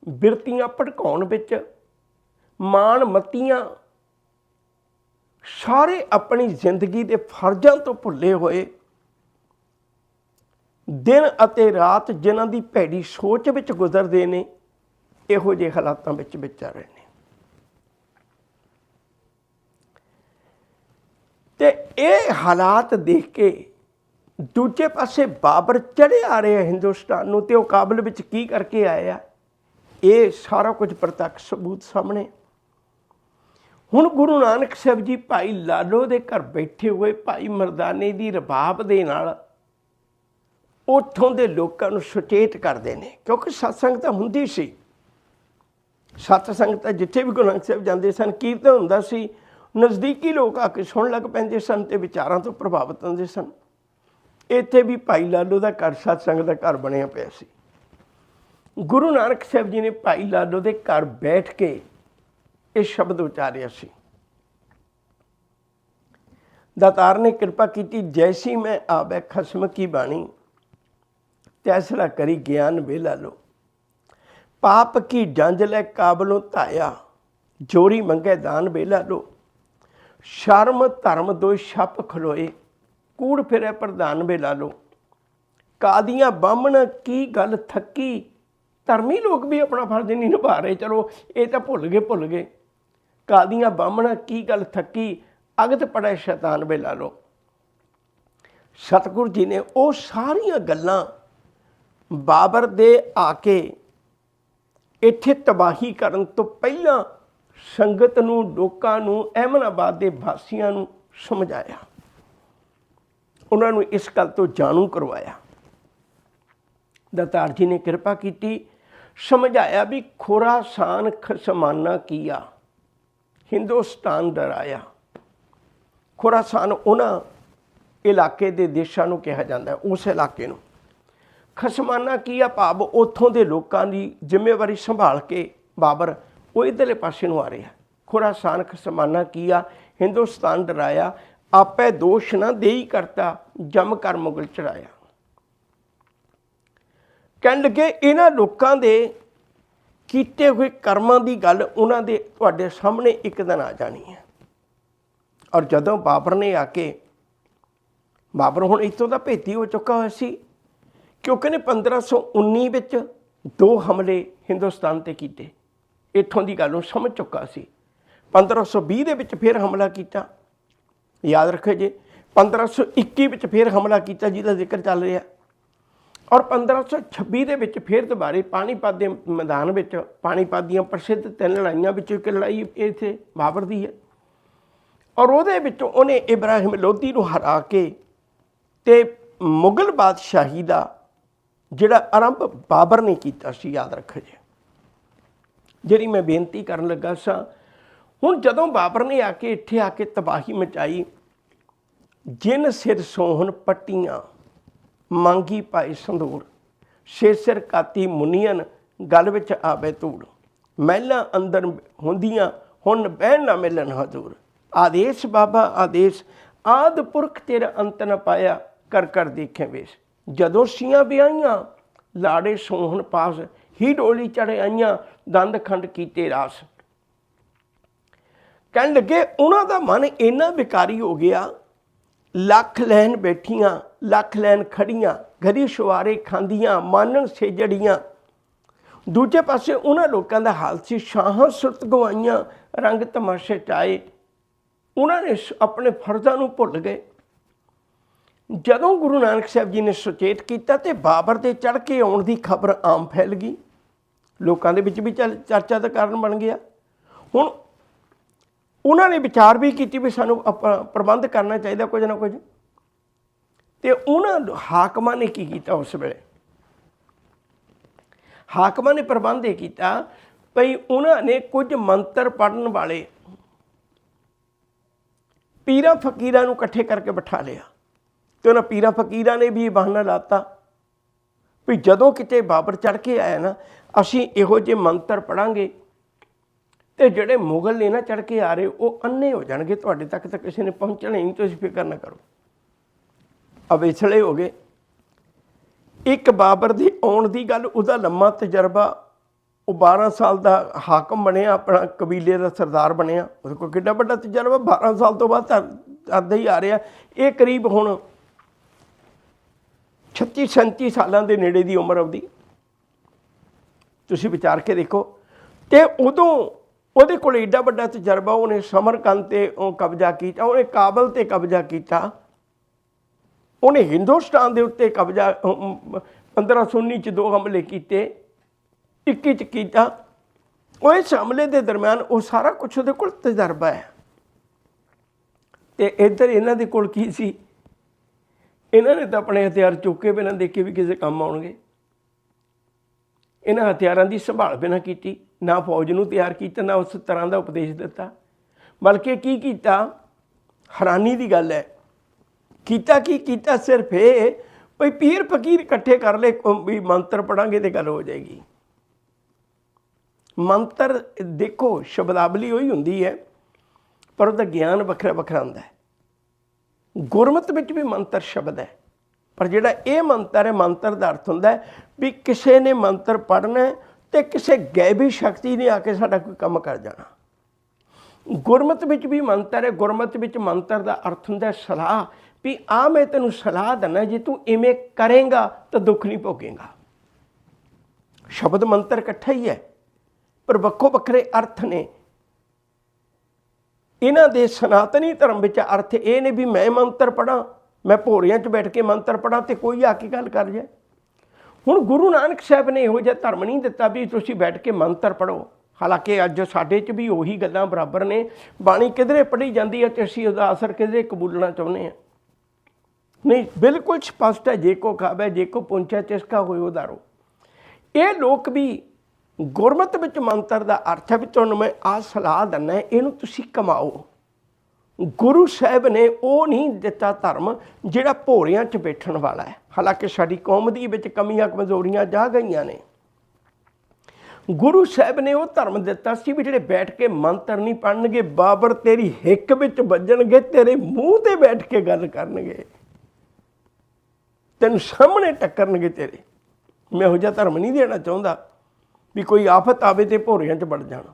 ਬਿਰਤੀਆਂ ਭੜਕਾਉਣ ਵਿੱਚ, ਮਾਣ ਮੱਤੀਆਂ, ਸਾਰੇ ਆਪਣੀ ਜ਼ਿੰਦਗੀ ਦੇ ਫਰਜ਼ਾਂ ਤੋਂ ਭੁੱਲੇ ਹੋਏ, ਦਿਨ ਅਤੇ ਰਾਤ ਜਿਨ੍ਹਾਂ ਦੀ ਭੈੜੀ ਸੋਚ ਵਿੱਚ ਗੁਜ਼ਰਦੇ ਨੇ, ਇਹੋ ਜਿਹੇ ਹਾਲਾਤਾਂ ਵਿੱਚ ਵਿਚਰ ਰਹੇ ਨੇ। ਤੇ ਇਹ ਹਾਲਾਤ ਦੇਖ ਕੇ ਦੂਜੇ ਪਾਸੇ ਬਾਬਰ ਚੜ੍ਹੇ ਆ ਰਹੇ ਹਿੰਦੁਸਤਾਨ ਨੂੰ, ਤੇ ਉਹ ਕਾਬਲ ਵਿੱਚ ਕੀ ਕਰਕੇ ਆਏ ਆ, ਇਹ ਸਾਰਾ ਕੁਝ ਪ੍ਰਤੱਖ ਸਬੂਤ ਸਾਹਮਣੇ। ਹੁਣ ਗੁਰੂ ਨਾਨਕ ਸਾਹਿਬ ਜੀ ਭਾਈ ਲਾਲੋ ਦੇ ਘਰ ਬੈਠੇ ਹੋਏ ਭਾਈ ਮਰਦਾਨੇ ਦੀ ਰਬਾਬ ਦੇ ਨਾਲ ਉੱਥੋਂ ਦੇ ਲੋਕਾਂ ਨੂੰ ਸੁਚੇਤ ਕਰਦੇ ਨੇ, ਕਿਉਂਕਿ ਸਤਸੰਗ ਤਾਂ ਹੁੰਦੀ ਸੀ। ਸਤਸੰਗ ਤਾਂ ਜਿੱਥੇ ਵੀ ਗੁਰੂ ਨਾਨਕ ਸਾਹਿਬ ਜਾਂਦੇ ਸਨ, ਕੀਰਤਨ ਹੁੰਦਾ ਸੀ, ਨਜ਼ਦੀਕੀ ਲੋਕ ਆ ਕੇ ਸੁਣਨ ਲੱਗ ਪੈਂਦੇ ਸਨ ਤੇ ਵਿਚਾਰਾਂ ਤੋਂ ਪ੍ਰਭਾਵਿਤ ਹੁੰਦੇ ਸਨ। ਇੱਥੇ ਵੀ ਭਾਈ ਲਾਲੋ ਦਾ ਘਰ ਸਤਸੰਗ ਦਾ ਘਰ ਬਣਿਆ ਪਿਆ ਸੀ। ਗੁਰੂ ਨਾਨਕ ਸਾਹਿਬ ਜੀ ਨੇ ਭਾਈ ਲਾਲੋ ਦੇ ਘਰ ਬੈਠ ਕੇ ਇਹ ਸ਼ਬਦ ਉਚਾਰਿਆ ਸੀ, ਦਾਤਾਰ ਨੇ ਕਿਰਪਾ ਕੀਤੀ, ਜੈਸੀ ਮੈਂ ਆਵੈ ਖਸਮ ਕੀ ਬਾਣੀ, ਤੈਸਲਾ ਕਰੀ ਗਿਆਨ ਵੇਲਾ ਲੋ, ਪਾਪ ਕੀ ਜੰਜ ਲੈ ਕਾਬਲੋਂ ਧਾਇਆ, ਜੋਰੀ ਮੰਗੇ ਦਾਨ ਵੇਲਾ ਲੋ, ਸ਼ਰਮ ਧਰਮ ਦੋ ਛੱਪ ਖਲੋਏ, ਕੂੜ ਫਿਰੇ ਪ੍ਰਧਾਨ ਵੇਲਾ ਲੋ, ਕਾਦੀਆਂ ਬਾਹਮਣ ਕੀ ਗੱਲ ਥੱਕੀ, ਧਰਮੀ ਲੋਕ ਵੀ ਆਪਣਾ ਫਰਜ਼ ਨਹੀਂ ਨਿਭਾ ਰਹੇ, ਚਲੋ ਇਹ ਤਾਂ ਭੁੱਲ ਗਏ। ਕਾਦੀਆਂ ਬਾਹਮਣ ਕੀ ਗੱਲ ਥੱਕੀ, ਅਗਤ ਪੜੈ ਸ਼ੈਤਾਨ ਵੇਲਾ ਲੋ। ਸਤਿਗੁਰੂ ਜੀ ਨੇ ਉਹ ਸਾਰੀਆਂ ਗੱਲਾਂ ਬਾਬਰ ਦੇ ਆ ਕੇ ਇੱਥੇ ਤਬਾਹੀ ਕਰਨ ਤੋਂ ਪਹਿਲਾਂ ਸੰਗਤ ਨੂੰ, ਲੋਕਾਂ ਨੂੰ, ਅਹਿਮਦਾਬਾਦ ਦੇ ਵਾਸੀਆਂ ਨੂੰ ਸਮਝਾਇਆ, ਉਹਨਾਂ ਨੂੰ ਇਸ ਗੱਲ ਤੋਂ ਜਾਣੂ ਕਰਵਾਇਆ। ਦਾਤਾਰ ਜੀ ਨੇ ਕਿਰਪਾ ਕੀਤੀ, ਸਮਝਾਇਆ ਵੀ ਖੁਰਾਸਾਨ ਖਸਮਾਨਾ ਕੀਆ, ਹਿੰਦੁਸਤਾਨ ਡਰਾਇਆ। ਖੁਰਾਸਾਨ ਉਹਨਾਂ ਇਲਾਕੇ ਦੇ ਦੇਸ਼ਾਂ ਨੂੰ ਕਿਹਾ ਜਾਂਦਾ, ਉਸ ਇਲਾਕੇ ਨੂੰ। ਖਸਮਾਨਾ ਕੀਆ ਭਾਵ ਉੱਥੋਂ ਦੇ ਲੋਕਾਂ ਦੀ ਜ਼ਿੰਮੇਵਾਰੀ ਸੰਭਾਲ ਕੇ ਬਾਬਰ ਉਹ ਇੱਧਰਲੇ ਪਾਸੇ ਨੂੰ ਆ ਰਿਹਾ। ਖੁਰਾਸਾਨ ਖਸਮਾਨਾ ਕੀਆ, ਹਿੰਦੁਸਤਾਨ ਡਰਾਇਆ, ਆਪੇ ਦੋਸ਼ ਨਾ ਦੇਈ ਕਰਤਾ, ਜਮ ਕਰ ਮੁਗਲ ਚੜਾਇਆ। ਕਹਿਣ ਲੱਗੇ ਇਹਨਾਂ ਲੋਕਾਂ ਦੇ ਕੀਤੇ ਹੋਏ ਕਰਮਾਂ ਦੀ ਗੱਲ ਉਹਨਾਂ ਦੇ ਤੁਹਾਡੇ ਸਾਹਮਣੇ ਇੱਕ ਦਿਨ ਆ ਜਾਣੀ ਹੈ। ਔਰ ਜਦੋਂ ਬਾਬਰ ਨੇ ਆ ਕੇ, ਬਾਬਰ ਹੁਣ ਇੱਥੋਂ ਦਾ ਭੇਤੀ ਹੋ ਚੁੱਕਾ ਹੋਇਆ ਸੀ, ਕਿਉਂਕਿ ਨੇ 1519 ਵਿੱਚ 2 ਹਮਲੇ ਹਿੰਦੁਸਤਾਨ 'ਤੇ ਕੀਤੇ, ਇੱਥੋਂ ਦੀ ਗੱਲ ਨੂੰ ਸਮਝ ਚੁੱਕਾ ਸੀ। 1520 ਦੇ ਵਿੱਚ ਫਿਰ ਹਮਲਾ ਕੀਤਾ, ਯਾਦ ਰੱਖੋ ਜੀ। 1521 ਵਿੱਚ ਫਿਰ ਹਮਲਾ ਕੀਤਾ ਜਿਹਦਾ ਜ਼ਿਕਰ ਚੱਲ ਰਿਹਾ, ਔਰ 1526 ਦੇ ਵਿੱਚ ਫਿਰ ਦੁਬਾਰੇ ਪਾਣੀਪਤ ਦੇ ਮੈਦਾਨ ਵਿੱਚ, ਪਾਣੀਪਤ ਦੀਆਂ ਪ੍ਰਸਿੱਧ 3 ਲੜਾਈਆਂ ਵਿੱਚੋਂ ਇੱਕ ਲੜਾਈ ਇੱਥੇ ਬਾਬਰ ਦੀ ਹੈ, ਔਰ ਉਹਦੇ ਵਿੱਚੋਂ ਉਹਨੇ ਇਬਰਾਹਿਮ ਲੋਧੀ ਨੂੰ ਹਰਾ ਕੇ ਤੇ ਮੁਗਲ ਬਾਦਸ਼ਾਹੀ ਦਾ ਜਿਹੜਾ ਆਰੰਭ ਬਾਬਰ ਨੇ ਕੀਤਾ ਸੀ, ਯਾਦ ਰੱਖੋ ਜੀ, ਜਿਹੜੀ ਮੈਂ ਬੇਨਤੀ ਕਰਨ ਲੱਗਾ ਸਾਂ। ਹੁਣ ਜਦੋਂ ਬਾਬਰ ਨੇ ਆ ਕੇ ਇੱਥੇ ਆ ਕੇ ਤਬਾਹੀ ਮਚਾਈ, ਜਿਨ ਸਿਰ ਸੋਹਣ ਪੱਟੀਆਂ ਮੰਗੀ ਪਾਏ ਸੰਦੂਰ, ਸਿਰ ਕਾਤੀ ਮੁਨੀਅਨ ਗਲ ਵਿੱਚ ਆਵੇ ਧੂੜ, ਮਹਿਲਾਂ ਅੰਦਰ ਹੁੰਦੀਆਂ ਹੁਣ ਬਹਿਣ ਨਾ ਮਿਲਣ ਹਜ਼ੂਰ, ਆਦੇਸ਼ ਬਾਬਾ ਆਦੇਸ਼, ਆਦ ਪੁਰਖ ਤੇਰਾ ਅੰਤ ਨਾ ਪਾਇਆ, ਕਰ ਕਰ ਦੇਖੇ ਵੇਸ਼, ਜਦੋਂ ਸੀਆਂ ਵਿਆਹੀਆਂ ਲਾੜੇ ਸੋਹਣ ਪਾਸ, ਹੀ ਡੋਲੀ ਚੜ੍ਹ ਆਈਆਂ ਦੰਦ ਖੰਡ ਕੀਤੇ ਰਾਸ। ਕਹਿਣ ਲੱਗੇ ਉਹਨਾਂ ਦਾ ਮਨ ਇੰਨਾ ਵਿਕਾਰੀ ਹੋ ਗਿਆ, ਲੱਖ ਲੈਣ ਬੈਠੀਆਂ ਲੱਖ ਲੈਣ ਖੜੀਆਂ, ਘਰੀ ਸ਼ੁਆਰੇ ਖਾਂਦੀਆਂ ਮਾਨਣ ਸੇਜੜੀਆਂ। ਦੂਜੇ ਪਾਸੇ ਉਹਨਾਂ ਲੋਕਾਂ ਦਾ ਹਾਲ ਸੀ, ਸ਼ਾਹਾਂ ਸੁਰਤ ਗਵਾਈਆਂ ਰੰਗ ਤਮਾਸ਼ੇ ਚਾਏ, ਉਹਨਾਂ ਨੇ ਆਪਣੇ ਫਰਜ਼ਾਂ ਨੂੰ ਭੁੱਲ ਗਏ। ਜਦੋਂ ਗੁਰੂ ਨਾਨਕ ਸਾਹਿਬ ਜੀ ਨੇ ਸੁਚੇਤ ਕੀਤਾ ਤੇ ਬਾਬਰ ਦੇ ਚੜ੍ਹ ਕੇ ਆਉਣ ਦੀ ਖਬਰ ਆਮ ਫੈਲ ਗਈ, ਲੋਕਾਂ ਦੇ ਵਿੱਚ ਵੀ ਚਰਚਾ ਦਾ ਕਾਰਨ ਬਣ ਗਿਆ। ਹੁਣ ਉਹਨਾਂ ਨੇ ਵਿਚਾਰ ਵੀ ਕੀਤੀ ਵੀ ਸਾਨੂੰ ਪ੍ਰਬੰਧ ਕਰਨਾ ਚਾਹੀਦਾ ਕੁਝ ਨਾ ਕੁਝ। ਤੇ ਉਹਨਾਂ ਹਾਕਮਾਂ ਨੇ ਕੀ ਕੀਤਾ ਉਸ ਵੇਲੇ, ਹਾਕਮਾਂ ਨੇ ਪ੍ਰਬੰਧ ਇਹ ਕੀਤਾ ਭਈ ਉਹਨਾਂ ਨੇ ਕੁਝ ਮੰਤਰ ਪੜ੍ਹਨ ਵਾਲੇ ਪੀਰਾਂ ਫਕੀਰਾਂ ਨੂੰ ਇਕੱਠੇ ਕਰਕੇ ਬਿਠਾ ਲਿਆ। ਤੇ ਉਹਨਾਂ ਪੀਰਾਂ ਫਕੀਰਾਂ ਨੇ ਵੀ ਇਹ ਬਹਾਨਾ ਲਾਤਾ ਵੀ ਜਦੋਂ ਕਿਤੇ ਬਾਬਰ ਚੜ੍ਹ ਕੇ ਆਇਆ ਨਾ, ਅਸੀਂ ਇਹੋ ਜਿਹੇ ਮੰਤਰ ਪੜ੍ਹਾਂਗੇ ਤੇ ਜਿਹੜੇ ਮੁਗਲ ਨੇ ਨਾ ਚੜ੍ਹ ਕੇ ਆ ਰਹੇ ਉਹ ਅੰਨੇ ਹੋ ਜਾਣਗੇ, ਤੁਹਾਡੇ ਤੱਕ ਤਾਂ ਕਿਸੇ ਨੇ ਪਹੁੰਚਣਾ ਨਹੀਂ, ਤੁਸੀਂ ਫਿਕਰ ਨਾ ਕਰੋ। ਅਵੇਸਲੇ ਹੋ ਗਏ। ਇੱਕ ਬਾਬਰ ਦੀ ਆਉਣ ਦੀ ਗੱਲ, ਉਹਦਾ ਲੰਮਾ ਤਜਰਬਾ, ਉਹ 12 ਸਾਲ ਦਾ ਹਾਕਮ ਬਣਿਆ, ਆਪਣਾ ਕਬੀਲੇ ਦਾ ਸਰਦਾਰ ਬਣਿਆ, ਉਹਦੇ ਕੋਲ ਕਿੱਡਾ ਵੱਡਾ ਤਜਰਬਾ, 12 ਸਾਲ ਤੋਂ ਬਾਅਦ ਕਰਦਾ ਹੀ ਆ ਰਿਹਾ। ਇਹ ਕਰੀਬ ਹੁਣ 36-37 ਸਾਲਾਂ ਦੇ ਨੇੜੇ ਦੀ ਉਮਰ ਉਹਦੀ, ਤੁਸੀਂ ਵਿਚਾਰ ਕੇ ਦੇਖੋ। ਤੇ ਉਦੋਂ ਉਹਦੇ ਕੋਲ ਏਡਾ ਵੱਡਾ ਤਜਰਬਾ, ਉਹਨੇ ਸਮਰਕੰਦ 'ਤੇ ਕਬਜ਼ਾ ਕੀਤਾ, ਉਹਨੇ ਕਾਬਲ 'ਤੇ ਕਬਜ਼ਾ ਕੀਤਾ, ਉਹਨੇ ਹਿੰਦੁਸਤਾਨ ਦੇ ਉੱਤੇ ਕਬਜ਼ਾ 1519 'ਚ 2 ਹਮਲੇ ਕੀਤੇ, 21 'ਚ ਕੀਤਾ। ਉਹ ਇਸ ਹਮਲੇ ਦੇ ਦਰਮਿਆਨ ਉਹ ਸਾਰਾ ਕੁਛ ਉਹਦੇ ਕੋਲ ਤਜਰਬਾ ਹੈ। ਤੇ ਇੱਧਰ ਇਹਨਾਂ ਦੇ ਕੋਲ ਕੀ ਸੀ, ਇਹਨਾਂ ਨੇ ਤਾਂ ਆਪਣੇ ਹਥਿਆਰ ਚੁੱਕੇ ਬਿਨਾਂ ਦੇਖੇ ਵੀ ਕਿਸੇ ਕੰਮ ਆਉਣਗੇ। ਇਹਨਾਂ ਹਥਿਆਰਾਂ ਦੀ ਸੰਭਾਲ ਬਿਨਾਂ ਕੀਤੀ, ਨਾ ਫੌਜ ਨੂੰ ਤਿਆਰ ਕੀਤਾ, ਨਾ ਉਸ ਤਰ੍ਹਾਂ ਦਾ ਉਪਦੇਸ਼ ਦਿੱਤਾ, ਬਲਕਿ ਕੀ ਕੀਤਾ, ਹੈਰਾਨੀ ਦੀ ਗੱਲ ਹੈ, ਕੀਤਾ ਸਿਰਫ ਇਹ ਭਈ ਪੀਰ ਫਕੀਰ ਇਕੱਠੇ ਕਰ ਲਏ ਵੀ ਮੰਤਰ ਪੜਾਂਗੇ ਤੇ ਗੱਲ ਹੋ ਜਾਏਗੀ। ਮੰਤਰ ਦੇਖੋ ਸ਼ਬਦਾਵਲੀ ਉਹੀ ਹੁੰਦੀ ਹੈ, ਪਰ ਉਹਦਾ ਗਿਆਨ ਵੱਖਰਾ ਵੱਖਰਾ ਹੁੰਦਾ ਹੈ। ਗੁਰਮਤਿ ਵਿੱਚ ਵੀ ਮੰਤਰ ਸ਼ਬਦ ਹੈ, ਪਰ ਜਿਹੜਾ ਇਹ ਮੰਤਰ ਹੈ, ਮੰਤਰ ਦਾ ਅਰਥ ਹੁੰਦਾ ਹੈ ਵੀ ਕਿਸੇ ਨੇ ਮੰਤਰ ਪੜ੍ਹਨਾ ਤੇ ਕਿਸੇ ਗੈਬੀ ਸ਼ਕਤੀ ਨੇ ਆ ਕੇ ਸਾਡਾ ਕੋਈ ਕੰਮ ਕਰ ਜਾਣਾ। ਗੁਰਮਤਿ ਵਿੱਚ ਵੀ ਮੰਤਰ ਹੈ। ਗੁਰਮਤਿ ਵਿੱਚ ਮੰਤਰ ਦਾ ਅਰਥ ਹੁੰਦਾ ਸਲਾਹ, ਵੀ ਆ ਮੈਂ ਤੈਨੂੰ ਸਲਾਹ ਦਿੰਦਾ, ਜੇ ਤੂੰ ਇਵੇਂ ਕਰੇਂਗਾ ਤਾਂ ਦੁੱਖ ਨਹੀਂ ਭੋਗੇਂਗਾ। ਸ਼ਬਦ ਮੰਤਰ ਇਕੱਠਾ ਹੀ ਹੈ, ਪਰ ਵੱਖੋ ਵੱਖਰੇ ਅਰਥ ਨੇ। ਇਹਨਾਂ ਦੇ ਸਨਾਤਨੀ ਧਰਮ ਵਿੱਚ ਅਰਥ ਇਹ ਨੇ ਵੀ ਮੈਂ ਮੰਤਰ ਪੜ੍ਹਾਂ, ਮੈਂ ਭੋਰਿਆਂ 'ਚ ਬੈਠ ਕੇ ਮੰਤਰ ਪੜ੍ਹਾਂ ਤੇ ਕੋਈ ਆ ਕੇ ਗੱਲ ਕਰ ਜਾਏ। ਹੁਣ ਗੁਰੂ ਨਾਨਕ ਸਾਹਿਬ ਨੇ ਇਹੋ ਜਿਹਾ ਧਰਮ ਨਹੀਂ ਦਿੱਤਾ ਵੀ ਤੁਸੀਂ ਬੈਠ ਕੇ ਮੰਤਰ ਪੜ੍ਹੋ। ਹਾਲਾਂਕਿ ਅੱਜ ਸਾਡੇ 'ਚ ਵੀ ਉਹੀ ਗੱਲਾਂ ਬਰਾਬਰ ਨੇ, ਬਾਣੀ ਕਿਧਰੇ ਪੜ੍ਹੀ ਜਾਂਦੀ ਹੈ ਤੇ ਅਸੀਂ ਉਹਦਾ ਅਸਰ ਕਿਧਰੇ ਕਬੂਲਣਾ ਚਾਹੁੰਦੇ ਹਾਂ। ਨਹੀਂ, ਬਿਲਕੁਲ ਸਪਸ਼ਟ ਹੈ, ਜੇ ਕੋ ਖਾਵੇ ਜੇ ਕੋ ਪੁੰਚਾ ਚਿਸਕਾ ਹੋਏ ਉਦਾਰੋ। ਇਹ ਲੋਕ ਵੀ ਗੁਰਮਤਿ ਵਿੱਚ ਮੰਤਰ ਦਾ ਅਰਥ ਹੈ ਵੀ ਤੁਹਾਨੂੰ ਮੈਂ ਆਹ ਸਲਾਹ ਦਿੰਦਾ, ਇਹਨੂੰ ਤੁਸੀਂ ਕਮਾਓ। ਗੁਰੂ ਸਾਹਿਬ ਨੇ ਉਹ ਨਹੀਂ ਦਿੱਤਾ ਧਰਮ ਜਿਹੜਾ ਭੋਰਿਆਂ 'ਚ ਬੈਠਣ ਵਾਲਾ ਹੈ। ਹਾਲਾਂਕਿ ਸਾਡੀ ਕੌਮ ਦੀ ਵਿੱਚ ਕਮੀਆਂ ਕਮਜ਼ੋਰੀਆਂ ਜਾ ਗਈਆਂ ਨੇ। ਗੁਰੂ ਸਾਹਿਬ ਨੇ ਉਹ ਧਰਮ ਦਿੱਤਾ ਸੀ ਵੀ ਜਿਹੜੇ ਬੈਠ ਕੇ ਮੰਤਰ ਨਹੀਂ ਪੜ੍ਹਨਗੇ, ਬਾਬਰ ਤੇਰੀ ਹਿੱਕ ਵਿੱਚ ਵੱਜਣਗੇ, ਤੇਰੇ ਮੂੰਹ 'ਤੇ ਬੈਠ ਕੇ ਗੱਲ ਕਰਨਗੇ, ਤੈਨੂੰ ਸਾਹਮਣੇ ਟੱਕਰਨਗੇ ਤੇਰੇ। ਮੈਂ ਇਹੋ ਜਿਹਾ ਧਰਮ ਨਹੀਂ ਦੇਣਾ ਚਾਹੁੰਦਾ ਵੀ ਕੋਈ ਆਫਤ ਆਵੇ ਤੇ ਭੋਰਿਆਂ 'ਚ ਵੜ ਜਾਣਾ।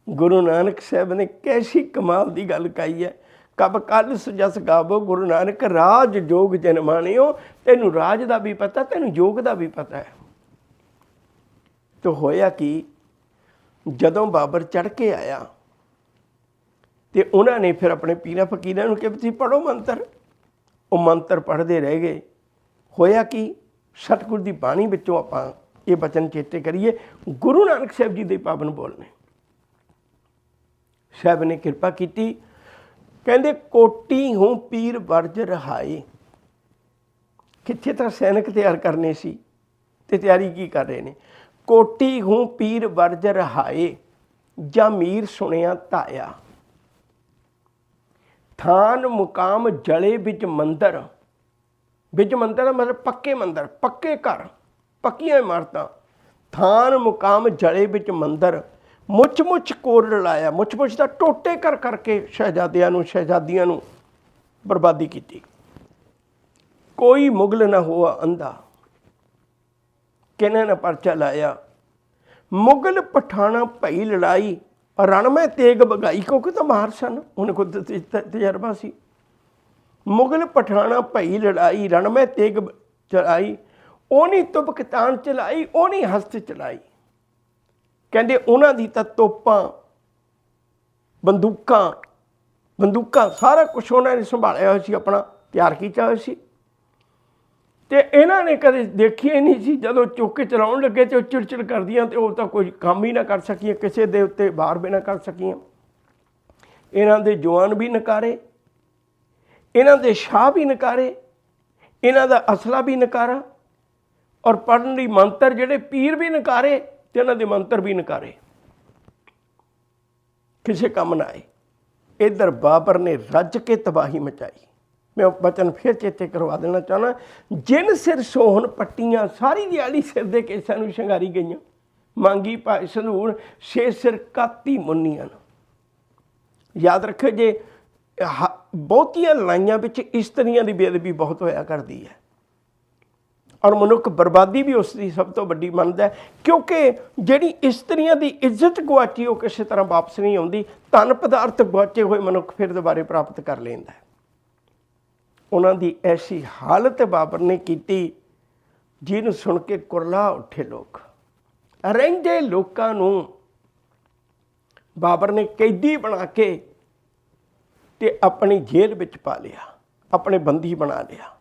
ਗੁਰੂ ਨਾਨਕ ਸਾਹਿਬ ਨੇ ਕੈਸੀ ਕਮਾਲ ਦੀ ਗੱਲ ਕਹੀ ਹੈ, ਕਬ ਕੱਲ ਸੁਜਸ ਗਾਵੋ ਗੁਰੂ ਨਾਨਕ ਰਾਜ ਜੋਗ ਜਨ ਮਾਣਿਓ। ਤੈਨੂੰ ਰਾਜ ਦਾ ਵੀ ਪਤਾ, ਤੈਨੂੰ ਯੋਗ ਦਾ ਵੀ ਪਤਾ ਹੈ। ਤੇ ਹੋਇਆ ਕਿ ਜਦੋਂ ਬਾਬਰ ਚੜ੍ਹ ਕੇ ਆਇਆ ਤੇ ਉਹਨਾਂ ਨੇ ਫਿਰ ਆਪਣੇ ਪੀਰਾਂ ਫਕੀਰਾਂ ਨੂੰ ਕਿਹਾ ਤੁਸੀਂ ਪੜ੍ਹੋ ਮੰਤਰ। ਉਹ ਮੰਤਰ ਪੜ੍ਹਦੇ ਰਹਿ ਗਏ। ਹੋਇਆ ਕਿ ਸਤਿਗੁਰ ਦੀ ਬਾਣੀ ਵਿੱਚੋਂ ਆਪਾਂ ਇਹ ਬਚਨ ਚੇਤੇ ਕਰੀਏ, ਗੁਰੂ ਨਾਨਕ ਸਾਹਿਬ ਜੀ ਦੇ ਪਾਵਨ ਬੋਲ ਨੇ। ਸਾਹਿਬ ਨੇ ਕਿਰਪਾ ਕੀਤੀ, ਕਹਿੰਦੇ ਕੋਟੀ ਹੂੰ ਪੀਰ ਵਰਜ ਰਹਾਏ। ਕਿੱਥੇ ਤਾਂ ਸੈਨਿਕ ਤਿਆਰ ਕਰਨੇ ਸੀ ਤੇ ਤਿਆਰੀ ਕੀ ਕਰ ਰਹੇ ਨੇ। ਕੋਟੀ ਹੂੰ ਪੀਰ ਵਰਜ ਰਹਾਏ, ਜਾਂ ਮੀਰ ਸੁਣਿਆ ਧਾਇਆ। ਥਾਨ ਮੁਕਾਮ ਜਲੇ ਵਿੱਚ ਮੰਦਰ, ਵਿੱਚ ਮੰਦਰ ਦਾ ਮਤਲਬ ਪੱਕੇ ਮੰਦਰ, ਪੱਕੇ ਘਰ, ਪੱਕੀਆਂ ਇਮਾਰਤਾਂ। ਥਾਨ ਮੁਕਾਮ ਜਲੇ ਵਿੱਚ ਮੰਦਰ, ਮੁੱਚ ਮੁੱਚ ਕੋਰ ਲਾਇਆ। ਮੁੱਚ ਮੁੱਚ ਦਾ ਟੋਟੇ ਕਰ ਕਰਕੇ ਸ਼ਹਿਜ਼ਾਦਿਆਂ ਨੂੰ ਸ਼ਹਿਜ਼ਾਦੀਆਂ ਨੂੰ ਬਰਬਾਦੀ ਕੀਤੀ। ਕੋਈ ਮੁਗਲ ਨਾ ਹੋਆ ਅੰਧਾ, ਕਿਹਨੇ ਨਾ ਪਰਚਾ ਲਾਇਆ। ਮੁਗਲ ਪਠਾਣਾ ਭਈ ਲੜਾਈ, ਰਣ ਮੈਂ ਤੇਗ ਬਗਾਈ। ਕਿਉਂਕਿ ਤਾਂ ਮਾਰ ਸਨ, ਉਹਨੇ ਖੁਦ ਤਜਰਬਾ ਸੀ। ਮੁਗਲ ਪਠਾਣਾ ਭਈ ਲੜਾਈ, ਰਣ ਮੈਂ ਤੇਗ ਚਲਾਈ। ਉਹਨੀ ਤੁਬਕ ਤਾਣ ਚਲਾਈ, ਉਹਨੀ ਹਸਤ ਚਲਾਈ। ਕਹਿੰਦੇ ਉਹਨਾਂ ਦੀ ਤਾਂ ਤੋਪਾਂ, ਬੰਦੂਕਾਂ ਸਾਰਾ ਕੁਛ ਉਹਨਾਂ ਨੇ ਸੰਭਾਲਿਆ ਹੋਇਆ ਸੀ, ਆਪਣਾ ਤਿਆਰ ਕੀਤਾ ਹੋਇਆ ਸੀ। ਤੇ ਇਹਨਾਂ ਨੇ ਕਦੇ ਦੇਖਿਆ ਹੀ ਨਹੀਂ ਸੀ। ਜਦੋਂ ਚੁੱਕ ਕੇ ਚਲਾਉਣ ਲੱਗੇ ਤੇ ਉਹ ਚਿੜਚਿੜ ਕਰਦੀਆਂ ਤੇ ਉਹ ਤਾਂ ਕੋਈ ਕੰਮ ਹੀ ਨਾ ਕਰ ਸਕੀਆਂ, ਕਿਸੇ ਦੇ ਉੱਤੇ ਵਾਰ ਵੀ ਨਾ ਕਰ ਸਕੀਆਂ। इन्हां दे जवान भी नकारे, इन्हां दे शाह भी नकारे, इन्हां दा असला भी नकारा, और पढ़न लई मंत्र जिहड़े पीर भी नकारे ते इन्हां दे मंत्र भी नकारे, किसी काम ना आए। इधर बाबर ने रज के तबाही मचाई। मैं वचन फिर चेते करवा देना चाहना, जिन सिर सोहन पट्टियां सारी दिहाड़ी सिर दे केसां नूं शंगारी गईयां, मांगी पाए संधूर छे सिर काती मुन्नियां। याद रखो जे बहुतियां लड़ाइयां विच इस्त्रियां की बेअदबी बहुत होया करती है, और मनुख बर्बादी भी उसकी सब तो वड्डी मनदा है, क्योंकि जिहड़ी इस्त्रियां की इज्जत गुआची वो किसी तरह वापस नहीं आउंदी। धन पदार्थ गुआचे हुए मनुख फिर दोबारे प्राप्त कर लैंदा है। उन्हां दी ऐसी हालत बाबर ने की जिहनूं सुन के कुरला उठे लोग। रहिंदे लोकां नूं बाबर ने कैदी बना के ते अपनी जेल विच पा लिया, अपने बंदी बना लिया।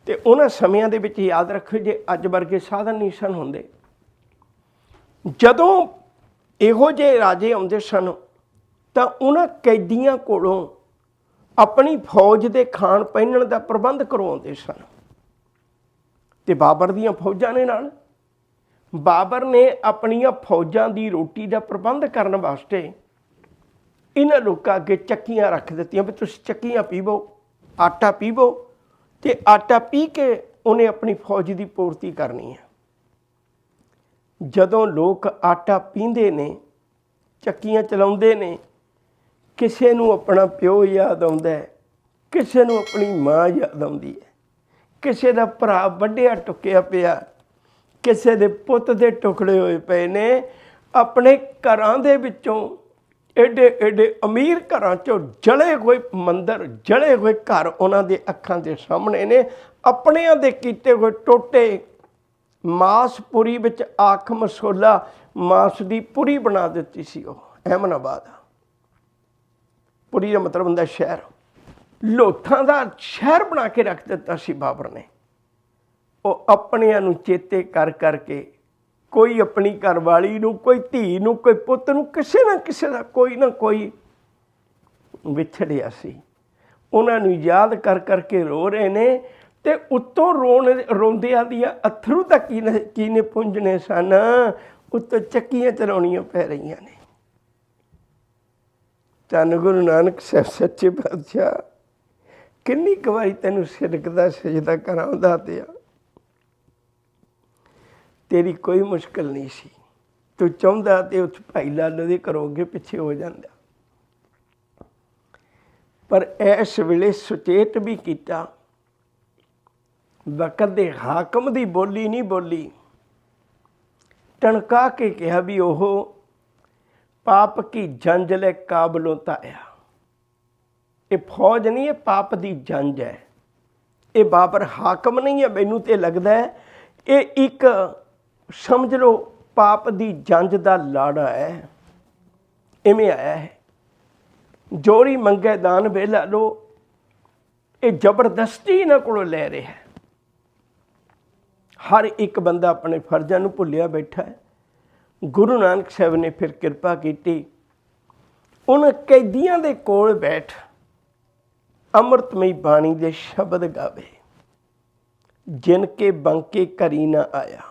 ते उन्हां समयां दे विच याद रखो, जे अज वर्गे साधन नहीं सन हुंदे, जदों इहो जे राजे आउंदे सन तां उन्हां कैदियां कोलों अपनी फौज दे खाण पहिनण दा प्रबंध करवाउंदे सन। ते बाबर दीयां फौजां ने नाल बाबर ने अपनियां फौजां दी रोटी दा प्रबंध करन वास्ते इन्हां लोकां अगे चक्कियां रख दित्तियां भी तुसीं चक्कियां पीवो, आटा पीवो, ते आटा पी के उन्हें अपनी फौज की पूर्ति करनी है। जदों लोग आटा पींदे ने, चक्कियां चलाउंदे ने, किसे नूं अपना प्यो याद आउंदा है, किसे नूं अपनी माँ याद आउंदी है, किसे दा भरा वड्ढिया टुकिया पिया, किसे दे पुੱਤ दे टुकड़े होए पे ने। अपने घरां दे विचों एडे एडे अमीर घरां चों जले हुए मंदिर, जले हुए घर उन्हां दे अखां दे सामने ने। अपणियां दे कीते हुए टोटे मास पुरी विच आख मसोला मास दी पुरी बना दित्ती सी। अहमदाबाद पुरी का मतलब हुंदा शहर, लोथां दा शहर बना के रख दिता सी बाबर ने। वो अपणियां नूं चेते कर करके कोई अपनी घरवाली नूं, कोई धी नूं, कोई पुੱਤ नूं, किसी ना किसी का कोई ना कोई विछड़िया सी। उन्हां नूं याद कर करके रो रहे ने, ते उत्तों रोंदियां दियां अथरू तक की ने पुंजने सन, उत्तों चक्कियां चलाउणियां पै रहीआं ने। धन गुरु नानक साहब सच्चे पातशाह, किन्नी क वारी तैनूं सिदक दा सजदा कराउंदा पिया, तेरी कोई मुश्किल नहीं सी। तू चाहुंदा ते उस भाई लालो दे घरों अगे पिछे हो जांदा, पर इस वेले सुचेत भी कीता। वक़्त दे हाकम दी बोली नहीं बोली, टणका के कहा भी ओह पाप की जंज ले काबलों ताया। ये फौज नहीं है, पाप की जंज है। ये बाबर हाकम नहीं है, मैनू तो लगता है ये एक समझ लो पाप की जंज का लाड़ा है। इवें आया है, जोरी मंगे दान वेला लो, ये जबरदस्ती इन्हां कोलों लै रहा है। हर एक बंदा अपने फर्जां नूं भुलिया बैठा है। गुरु नानक साहब ने फिर किरपा की, उन कैदियां दे कोल बैठ अमृतमई बाणी दे शब्द गावे, जिनके बंके करी ना आया।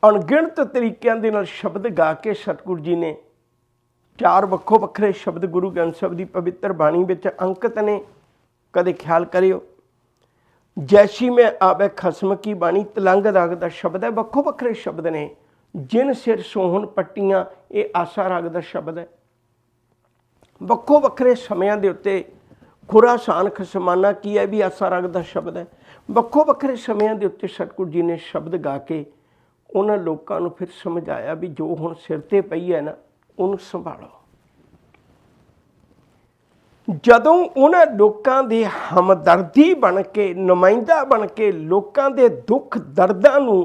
अणगिणत तरीकों के नाल शब्द गा के सतगुरु जी ने 4 वक्खो वक्खरे शब्द गुरु ग्रंथ साहिब की पवित्र बाणी विच अंकित ने। कदे ख्याल करियो, जैसी में आवे खसम की बाणी तलंग राग का शब्द है। वक्खो वक्खरे शब्द ने। जिन सिर सोहन पट्टियां, ये आसा राग का शब्द है। वक्खो वक्खरे समयां दे उत्ते खुरासान खसमाना की है भी आसा राग का शब्द है। वक्खो वक्खरे समयां दे उत्ते सतगुरु जी ने शब्द गा के उन्हां लोकां नूं फिर समझाया भी जो हुण सिर ते पई है ना, उन्हूं संभालो। जदों उन्हां लोकां दे हमदर्दी बन के, नुमाइंदा बन के लोकां दे दुख दर्दां नूं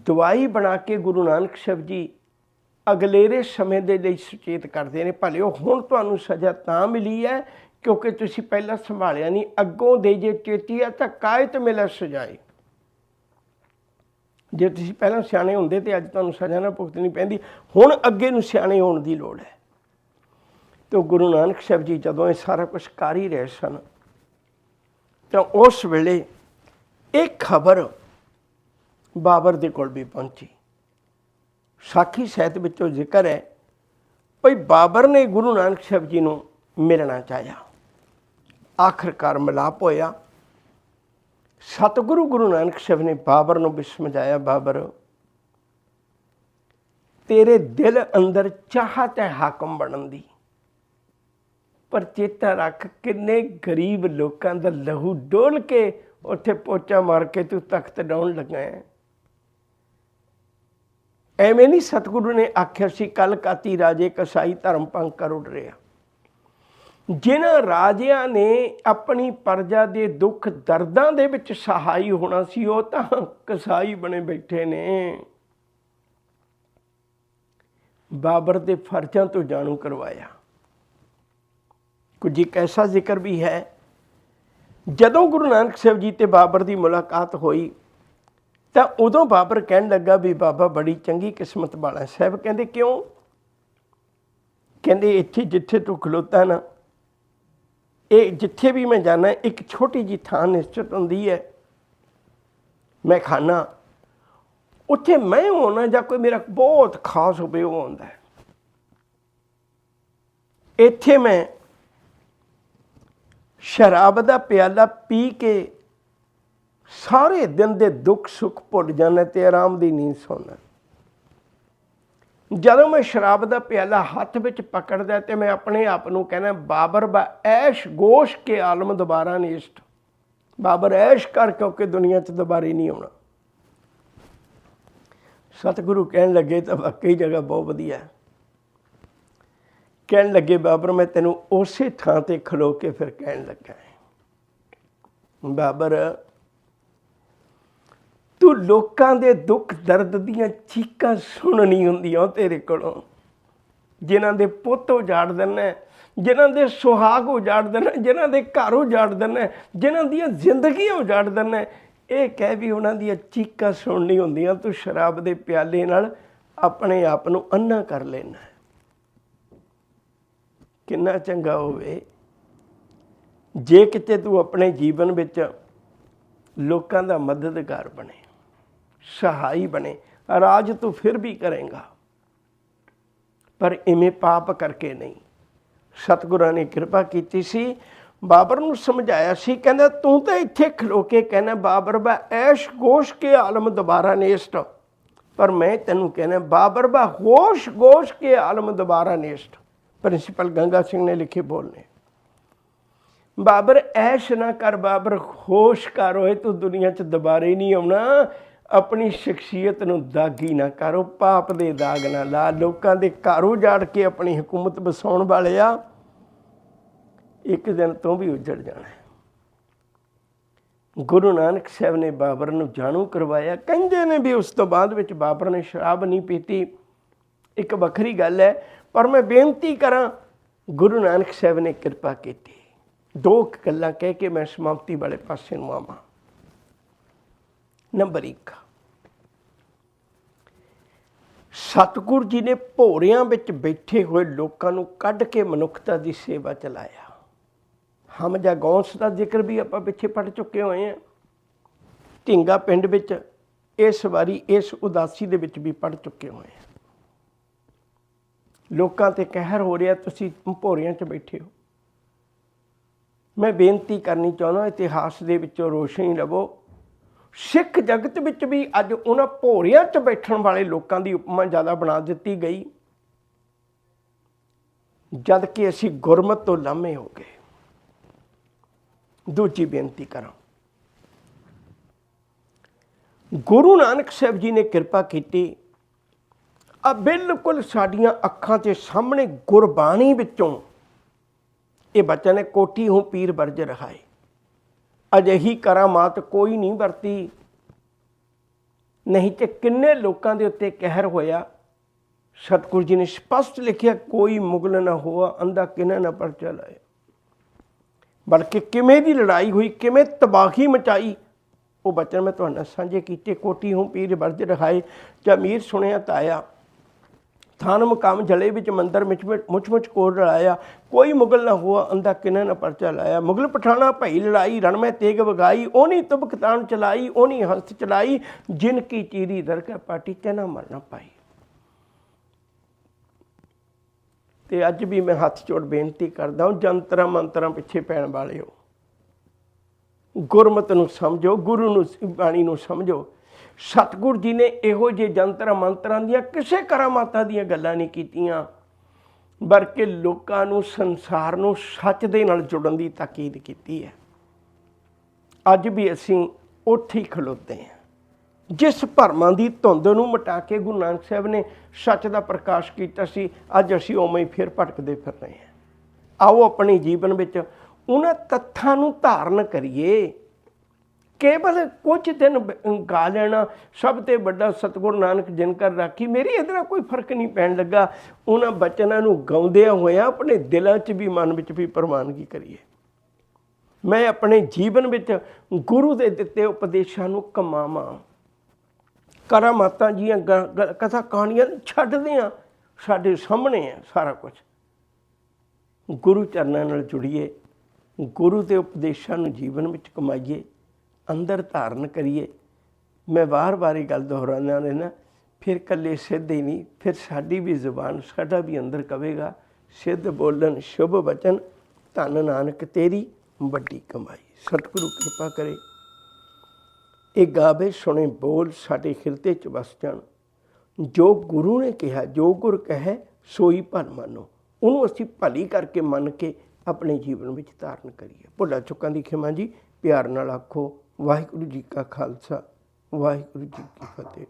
दवाई बना के गुरु नानक साहब जी अगलेरे समय दे लई सुचेत करते हैं, भलिओ हुण तुहानूं सज़ा तां मिली है क्योंकि तुसीं पहलां संभालिया नहीं। अग्गों दे जे चेती है तां कायत मिले सजाए। ਜੇ ਤੁਸੀਂ ਪਹਿਲਾਂ ਸਿਆਣੇ ਹੁੰਦੇ ਤੇ ਅੱਜ ਤੁਹਾਨੂੰ ਸਜ਼ਾ ਨਾ ਭੁਗਤਣੀ ਪੈਂਦੀ। ਹੁਣ ਅੱਗੇ ਨੂੰ ਸਿਆਣੇ ਹੋਣ ਦੀ ਲੋੜ ਹੈ। ਤੇ ਗੁਰੂ ਨਾਨਕ ਸਾਹਿਬ ਜੀ ਜਦੋਂ ਇਹ ਸਾਰਾ ਕੁਛ ਕਰ ਹੀ ਰਹੇ ਸਨ ਤਾਂ ਉਸ ਵੇਲੇ ਇਹ ਖਬਰ ਬਾਬਰ ਦੇ ਕੋਲ ਵੀ ਪਹੁੰਚੀ। ਸਾਖੀ ਸਾਹਿਤ ਵਿੱਚੋਂ ਜ਼ਿਕਰ ਹੈ ਭਈ ਬਾਬਰ ਨੇ ਗੁਰੂ ਨਾਨਕ ਸਾਹਿਬ ਜੀ ਨੂੰ ਮਿਲਣਾ ਚਾਹਿਆ। ਆਖਰਕਾਰ ਮਿਲਾਪ ਹੋਇਆ। ਸਤਿਗੁਰੂ ਗੁਰੂ ਨਾਨਕ ਸਾਹਿਬ ਨੇ ਬਾਬਰ ਨੂੰ ਵੀ ਸਮਝਾਇਆ, ਬਾਬਰ ਤੇਰੇ ਦਿਲ ਅੰਦਰ ਚਾਹਤ ਹੈ ਹਾਕਮ ਬਣਨ ਦੀ, ਪਰ ਚੇਤਾ ਰੱਖ ਕਿੰਨੇ ਗਰੀਬ ਲੋਕਾਂ ਦਾ ਲਹੂ ਡੋਲ ਕੇ ਉੱਥੇ ਪੋਚਾ ਮਾਰ ਕੇ ਤੂੰ ਤਖਤ ਡਾਉਣ ਲੱਗਾ ਹੈ। ਐਵੇਂ ਨਹੀਂ ਸਤਿਗੁਰੂ ਨੇ ਆਖਿਆ ਸੀ ਕਲ ਕਾਤੀ ਰਾਜੇ ਕਸਾਈ ਧਰਮ ਭੰਗ ਕਰ ਉੱਡ ਰਿਹਾ। ਜਿਨ੍ਹਾਂ ਰਾਜਿਆਂ ਨੇ ਆਪਣੀ ਪ੍ਰਜਾ ਦੇ ਦੁੱਖ ਦਰਦਾਂ ਦੇ ਵਿੱਚ ਸਹਾਈ ਹੋਣਾ ਸੀ ਉਹ ਤਾਂ ਕਸਾਈ ਬਣੇ ਬੈਠੇ ਨੇ। ਬਾਬਰ ਦੇ ਫਰਜ਼ਾਂ ਤੋਂ ਜਾਣੂ ਕਰਵਾਇਆ। ਕੁਝ ਇੱਕ ਐਸਾ ਜ਼ਿਕਰ ਵੀ ਹੈ, ਜਦੋਂ ਗੁਰੂ ਨਾਨਕ ਸਾਹਿਬ ਜੀ ਤੇ ਬਾਬਰ ਦੀ ਮੁਲਾਕਾਤ ਹੋਈ ਤਾਂ ਉਦੋਂ ਬਾਬਰ ਕਹਿਣ ਲੱਗਾ ਵੀ ਬਾਬਾ ਬੜੀ ਚੰਗੀ ਕਿਸਮਤ ਵਾਲਾ। ਸਾਹਿਬ ਕਹਿੰਦੇ ਕਿਉਂ? ਕਹਿੰਦੇ ਇੱਥੇ ਜਿੱਥੇ ਤੂੰ ਖਲੋਤਾ ਨਾ, ਇਹ ਜਿੱਥੇ ਵੀ ਮੈਂ ਜਾਣਾ ਇੱਕ ਛੋਟੀ ਜਿਹੀ ਥਾਂ ਨਿਸ਼ਚਿਤ ਹੁੰਦੀ ਹੈ, ਮੈਂ ਖਾਣਾ ਉੱਥੇ ਮੈਂ ਹੋਣਾ ਜਾਂ ਕੋਈ ਮੇਰਾ ਬਹੁਤ ਖਾਸ ਹੋਵੇ ਉਹ ਆਉਂਦਾ ਹੈ। ਇੱਥੇ ਮੈਂ ਸ਼ਰਾਬ ਦਾ ਪਿਆਲਾ ਪੀ ਕੇ ਸਾਰੇ ਦਿਨ ਦੇ ਦੁੱਖ ਸੁੱਖ ਭੁੱਲ ਜਾਣਾ ਤੇ ਆਰਾਮ ਦੀ ਨੀਂਦ ਸੌਣਾ। ਜਦੋਂ ਮੈਂ ਸ਼ਰਾਬ ਦਾ ਪਿਆਲਾ ਹੱਥ ਵਿੱਚ ਪਕੜਦਾ ਤੇ ਮੈਂ ਆਪਣੇ ਆਪ ਨੂੰ ਕਹਿਣਾ ਬਾਬਰ ਬਾ ਐਸ਼ ਗੋਸ਼ ਕੇ ਆਲਮ ਦੁਬਾਰਾ ਨਹੀਂ ਇਸ਼ਟ। ਬਾਬਰ ਐਸ਼ ਕਰ ਕਿਉਂਕਿ ਦੁਨੀਆ 'ਚ ਦੁਬਾਰੇ ਨਹੀਂ ਆਉਣਾ। ਸਤਿਗੁਰੂ ਕਹਿਣ ਲੱਗੇ ਤਾਂ ਵਾਕਈ ਜਗ੍ਹਾ ਬਹੁਤ ਵਧੀਆ। ਕਹਿਣ ਲੱਗੇ ਬਾਬਰ ਮੈਂ ਤੈਨੂੰ ਉਸੇ ਥਾਂ ਤੇ ਖਲੋ ਕੇ ਫਿਰ ਕਹਿਣ ਲੱਗਾ, ਬਾਬਰ ਤੂੰ ਲੋਕਾਂ ਦੇ ਦੁੱਖ ਦਰਦ ਦੀਆਂ ਚੀਕਾਂ ਸੁਣਨੀ ਹੁੰਦੀਆਂ ਤੇਰੇ ਕੋਲੋਂ। ਜਿਨ੍ਹਾਂ ਦੇ ਪੁੱਤ ਉਜਾੜ ਦਿੰਦਾ, ਜਿਨ੍ਹਾਂ ਦੇ ਸੁਹਾਗ ਉਜਾੜ ਦਿੰਦਾ, ਜਿਨ੍ਹਾਂ ਦੇ ਘਰ ਉਜਾੜ ਦਿੰਦਾ, ਜਿਨ੍ਹਾਂ ਦੀਆਂ ਜ਼ਿੰਦਗੀਆਂ ਉਜਾੜ ਦਿੰਦਾ, ਇਹ ਕਹਿ ਵੀ ਉਹਨਾਂ ਦੀਆਂ ਚੀਕਾਂ ਸੁਣਨੀ ਹੁੰਦੀਆਂ। ਤੂੰ ਸ਼ਰਾਬ ਦੇ ਪਿਆਲੇ ਨਾਲ ਆਪਣੇ ਆਪ ਨੂੰ ਅੰਨਾ ਕਰ ਲੈਣਾ। ਕਿੰਨਾ ਚੰਗਾ ਹੋਵੇ ਜੇ ਕਿਤੇ ਤੂੰ ਆਪਣੇ ਜੀਵਨ ਵਿੱਚ ਲੋਕਾਂ ਦਾ ਮਦਦਗਾਰ ਬਣੇ, ਸਹਾਈ ਬਣੇ। ਰਾਜ ਤੂੰ ਫਿਰ ਵੀ ਕਰੇਂਗਾ ਪਰ ਇਵੇਂ ਪਾਪ ਕਰਕੇ ਨਹੀਂ। ਸਤਿਗੁਰਾਂ ਨੇ ਕਿਰਪਾ ਕੀਤੀ ਸੀ, ਬਾਬਰ ਨੂੰ ਸਮਝਾਇਆ ਸੀ। ਕਹਿੰਦਾ ਤੂੰ ਤਾਂ ਇੱਥੇ ਖਲੋ ਕੇ ਕਹਿਣਾ ਬਾਬਰ ਬਾ ਐਸ਼ ਗੋਸ਼ ਕੇ ਆਲਮ ਦੁਬਾਰਾ ਨੇਸ਼ਟ, ਪਰ ਮੈਂ ਤੈਨੂੰ ਕਹਿਣਾ ਬਾਬਰ ਬਾ ਹੋਸ਼ ਗੋਸ਼ ਕੇ ਆਲਮ ਦੁਬਾਰਾ ਨੇਸ਼ਟ। ਪ੍ਰਿੰਸੀਪਲ ਗੰਗਾ ਸਿੰਘ ਨੇ ਲਿਖੇ ਬੋਲ ਨੇ, ਬਾਬਰ ਐਸ਼ ਨਾ ਕਰ, ਬਾਬਰ ਹੋਸ਼ ਕਰ, ਹੋਏ ਤੂੰ ਦੁਨੀਆ 'ਚ ਦੁਬਾਰੇ ਨਹੀਂ ਆਉਣਾ। ਆਪਣੀ ਸ਼ਖਸੀਅਤ ਨੂੰ ਦਾਗੀ ਨਾ ਕਰੋ, ਪਾਪ ਦੇ ਦਾਗ ਨਾ ਲਾ। ਲੋਕਾਂ ਦੇ ਘਰ ਉਜਾੜ ਕੇ ਆਪਣੀ ਹਕੂਮਤ ਵਸਾਉਣ ਵਾਲੇ ਆ, ਇੱਕ ਦਿਨ ਤੋਂ ਵੀ ਉੱਜੜ ਜਾਣਾ। ਗੁਰੂ ਨਾਨਕ ਸਾਹਿਬ ਨੇ ਬਾਬਰ ਨੂੰ ਜਾਣੂ ਕਰਵਾਇਆ। ਕਹਿੰਦੇ ਨੇ ਵੀ ਉਸ ਤੋਂ ਬਾਅਦ ਵਿੱਚ ਬਾਬਰ ਨੇ ਸ਼ਰਾਬ ਨਹੀਂ ਪੀਤੀ, ਇੱਕ ਵੱਖਰੀ ਗੱਲ ਹੈ, ਪਰ ਮੈਂ ਬੇਨਤੀ ਕਰਾਂ ਗੁਰੂ ਨਾਨਕ ਸਾਹਿਬ ਨੇ ਕਿਰਪਾ ਕੀਤੀ। ਦੋ ਗੱਲਾਂ ਕਹਿ ਕੇ ਮੈਂ ਸਮਾਪਤੀ ਵਾਲੇ ਪਾਸੇ ਨੂੰ ਆਵਾਂ। ਨੰਬਰ 1, ਸਤਿਗੁਰ ਜੀ ਨੇ ਭੋਰਿਆਂ ਵਿੱਚ ਬੈਠੇ ਹੋਏ ਲੋਕਾਂ ਨੂੰ ਕੱਢ ਕੇ ਮਨੁੱਖਤਾ ਦੀ ਸੇਵਾ ਚਲਾਇਆ। ਹਮ ਜਾਂ ਗੌਂਸ ਦਾ ਜ਼ਿਕਰ ਵੀ ਆਪਾਂ ਪਿੱਛੇ ਪੜ੍ਹ ਚੁੱਕੇ ਹੋਏ ਹਾਂ। ਢਿੰਗਾ ਪਿੰਡ ਵਿੱਚ ਇਸ ਵਾਰੀ ਇਸ ਉਦਾਸੀ ਦੇ ਵਿੱਚ ਵੀ ਪੜ੍ਹ ਚੁੱਕੇ ਹੋਏ ਹਾਂ। ਲੋਕਾਂ 'ਤੇ ਕਹਿਰ ਹੋ ਰਿਹਾ, ਤੁਸੀਂ ਭੋਰਿਆਂ 'ਚ ਬੈਠੇ ਹੋ। ਮੈਂ ਬੇਨਤੀ ਕਰਨੀ ਚਾਹੁੰਦਾ ਇਤਿਹਾਸ ਦੇ ਵਿੱਚੋਂ ਰੋਸ਼ਨੀ ਲਵੋ। ਸਿੱਖ ਜਗਤ ਵਿੱਚ ਵੀ ਅੱਜ ਉਹਨਾਂ ਭੋਰਿਆਂ 'ਚ ਬੈਠਣ ਵਾਲੇ ਲੋਕਾਂ ਦੀ ਉਪਮਾ ਜ਼ਿਆਦਾ ਬਣਾ ਦਿੱਤੀ ਗਈ, ਜਦ ਕਿ ਅਸੀਂ ਗੁਰਮਤਿ ਤੋਂ ਲਾਮੇ ਹੋ ਗਏ। ਦੂਜੀ ਬੇਨਤੀ ਕਰਾਂ, ਗੁਰੂ ਨਾਨਕ ਸਾਹਿਬ ਜੀ ਨੇ ਕਿਰਪਾ ਕੀਤੀ, ਆ ਬਿਲਕੁਲ ਸਾਡੀਆਂ ਅੱਖਾਂ ਦੇ ਸਾਹਮਣੇ ਗੁਰਬਾਣੀ ਵਿੱਚੋਂ ਇਹ ਬਚਨ ਨੇ, ਕੋਟੀ ਹੂੰ ਪੀਰ ਬਰਜ ਰਹਾਏ। ਅਜਿਹੀ ਕਰਾਮਾਤ ਕੋਈ ਨਹੀਂ ਵਰਤੀ, ਨਹੀਂ ਤੇ ਕਿੰਨੇ ਲੋਕਾਂ ਦੇ ਉੱਤੇ ਕਹਿਰ ਹੋਇਆ। ਸਤਿਗੁਰੂ ਜੀ ਨੇ ਸਪਸ਼ਟ ਲਿਖਿਆ, ਕੋਈ ਮੁਗਲ ਨਾ ਹੋਆ ਅੰਧਾ ਕਿਨਾਂ ਨਾ ਪਰਚਾ ਲਾਇਆ। ਬਲਕਿ ਕਿਵੇਂ ਦੀ ਲੜਾਈ ਹੋਈ, ਕਿਵੇਂ ਤਬਾਹੀ ਮਚਾਈ, वो बचन मैं तुहाडे नाल साझे कीते। कोटी हूँ पीर बरज रहाए, जमीर सुनिया ताया, थान मुकाम जले विच मंदिर मुच मुच कोर रलाया। कोई मुगल ना हुआ अंधा किन्ने न परचा लाया। मुगल पठाना भई लड़ाई, रण में तेग बगाई। ओनी तुब कतान चलाई, ओनी हस्त चलाई। जिनकी चीरी दरगाह पाटी, कहना मर ना पाई। ते अज भी मैं हथ जोड़ बेनती करदा हूँ, जंतरां मंतरां पिछे पैण वाले हो, गुरमत नूं समझो, गुरु नूं बाणी नूं समझो। सतगुरु जी ने इहो जे जंतरां मंतरां दियां किसे करामातां दियां गल्लां नहीं कीतियां, बल्कि लोकां नूं संसार नूं सच दे नाल जुड़न दी ताकीद कीती है। अज भी असीं उत्थे ही खलोते हैं जिस भरमां दी धुंद नूं मिटा के गुरु नानक साहब ने सच दा प्रकाश कीता सी। अज असीं उवें ही फिर भटकदे फिर रहे हैं। आओ अपने जीवन विच उन्हां तत्थां नूं धारण करिए। केवल कुछ दिन गा लेना सब ते वड्डा सतगुरु नानक जिनकर राखी, मेरी इहदे नाल कोई फर्क नहीं पैण लगा। उन्हां बचनां नूं गाउंदिआं होइआं अपने दिलां 'च भी मन विच भी प्रवानगी करिए। मैं अपने जीवन विच गुरु दे दित्ते उपदेशां नूं कमावां, करामातां जियां कथा कहानियां छड्डदे आं, साडे सामने है सारा कुछ। गुरु चरनां नाल जुड़िए, गुरु के उपदेशों नूं जीवन में कमाइए, अंदर धारण करिए। मैं बार बार गल दोहराना रहना, फिर कल्ले सिद्ध ही नहीं, फिर साडी भी जुबान, साडा भी अंदर कवेगा सिद्ध बोलन शुभ वचन, धन नानक तेरी वड्डी कमाई। सतगुरु कृपा करे ये गावे सुने बोल साडे हिरदे च वस जाण। जो गुरु ने कहा, जो गुर कहे सोई भल मानो, उन्होंने असीं भली करके मन के अपने जीवन में धारण करिए। भुला चुकां दी खिमा जी, प्यार नाल आखो वाहिगुरू जी का खालसा वाहिगुरू जी की फतेह।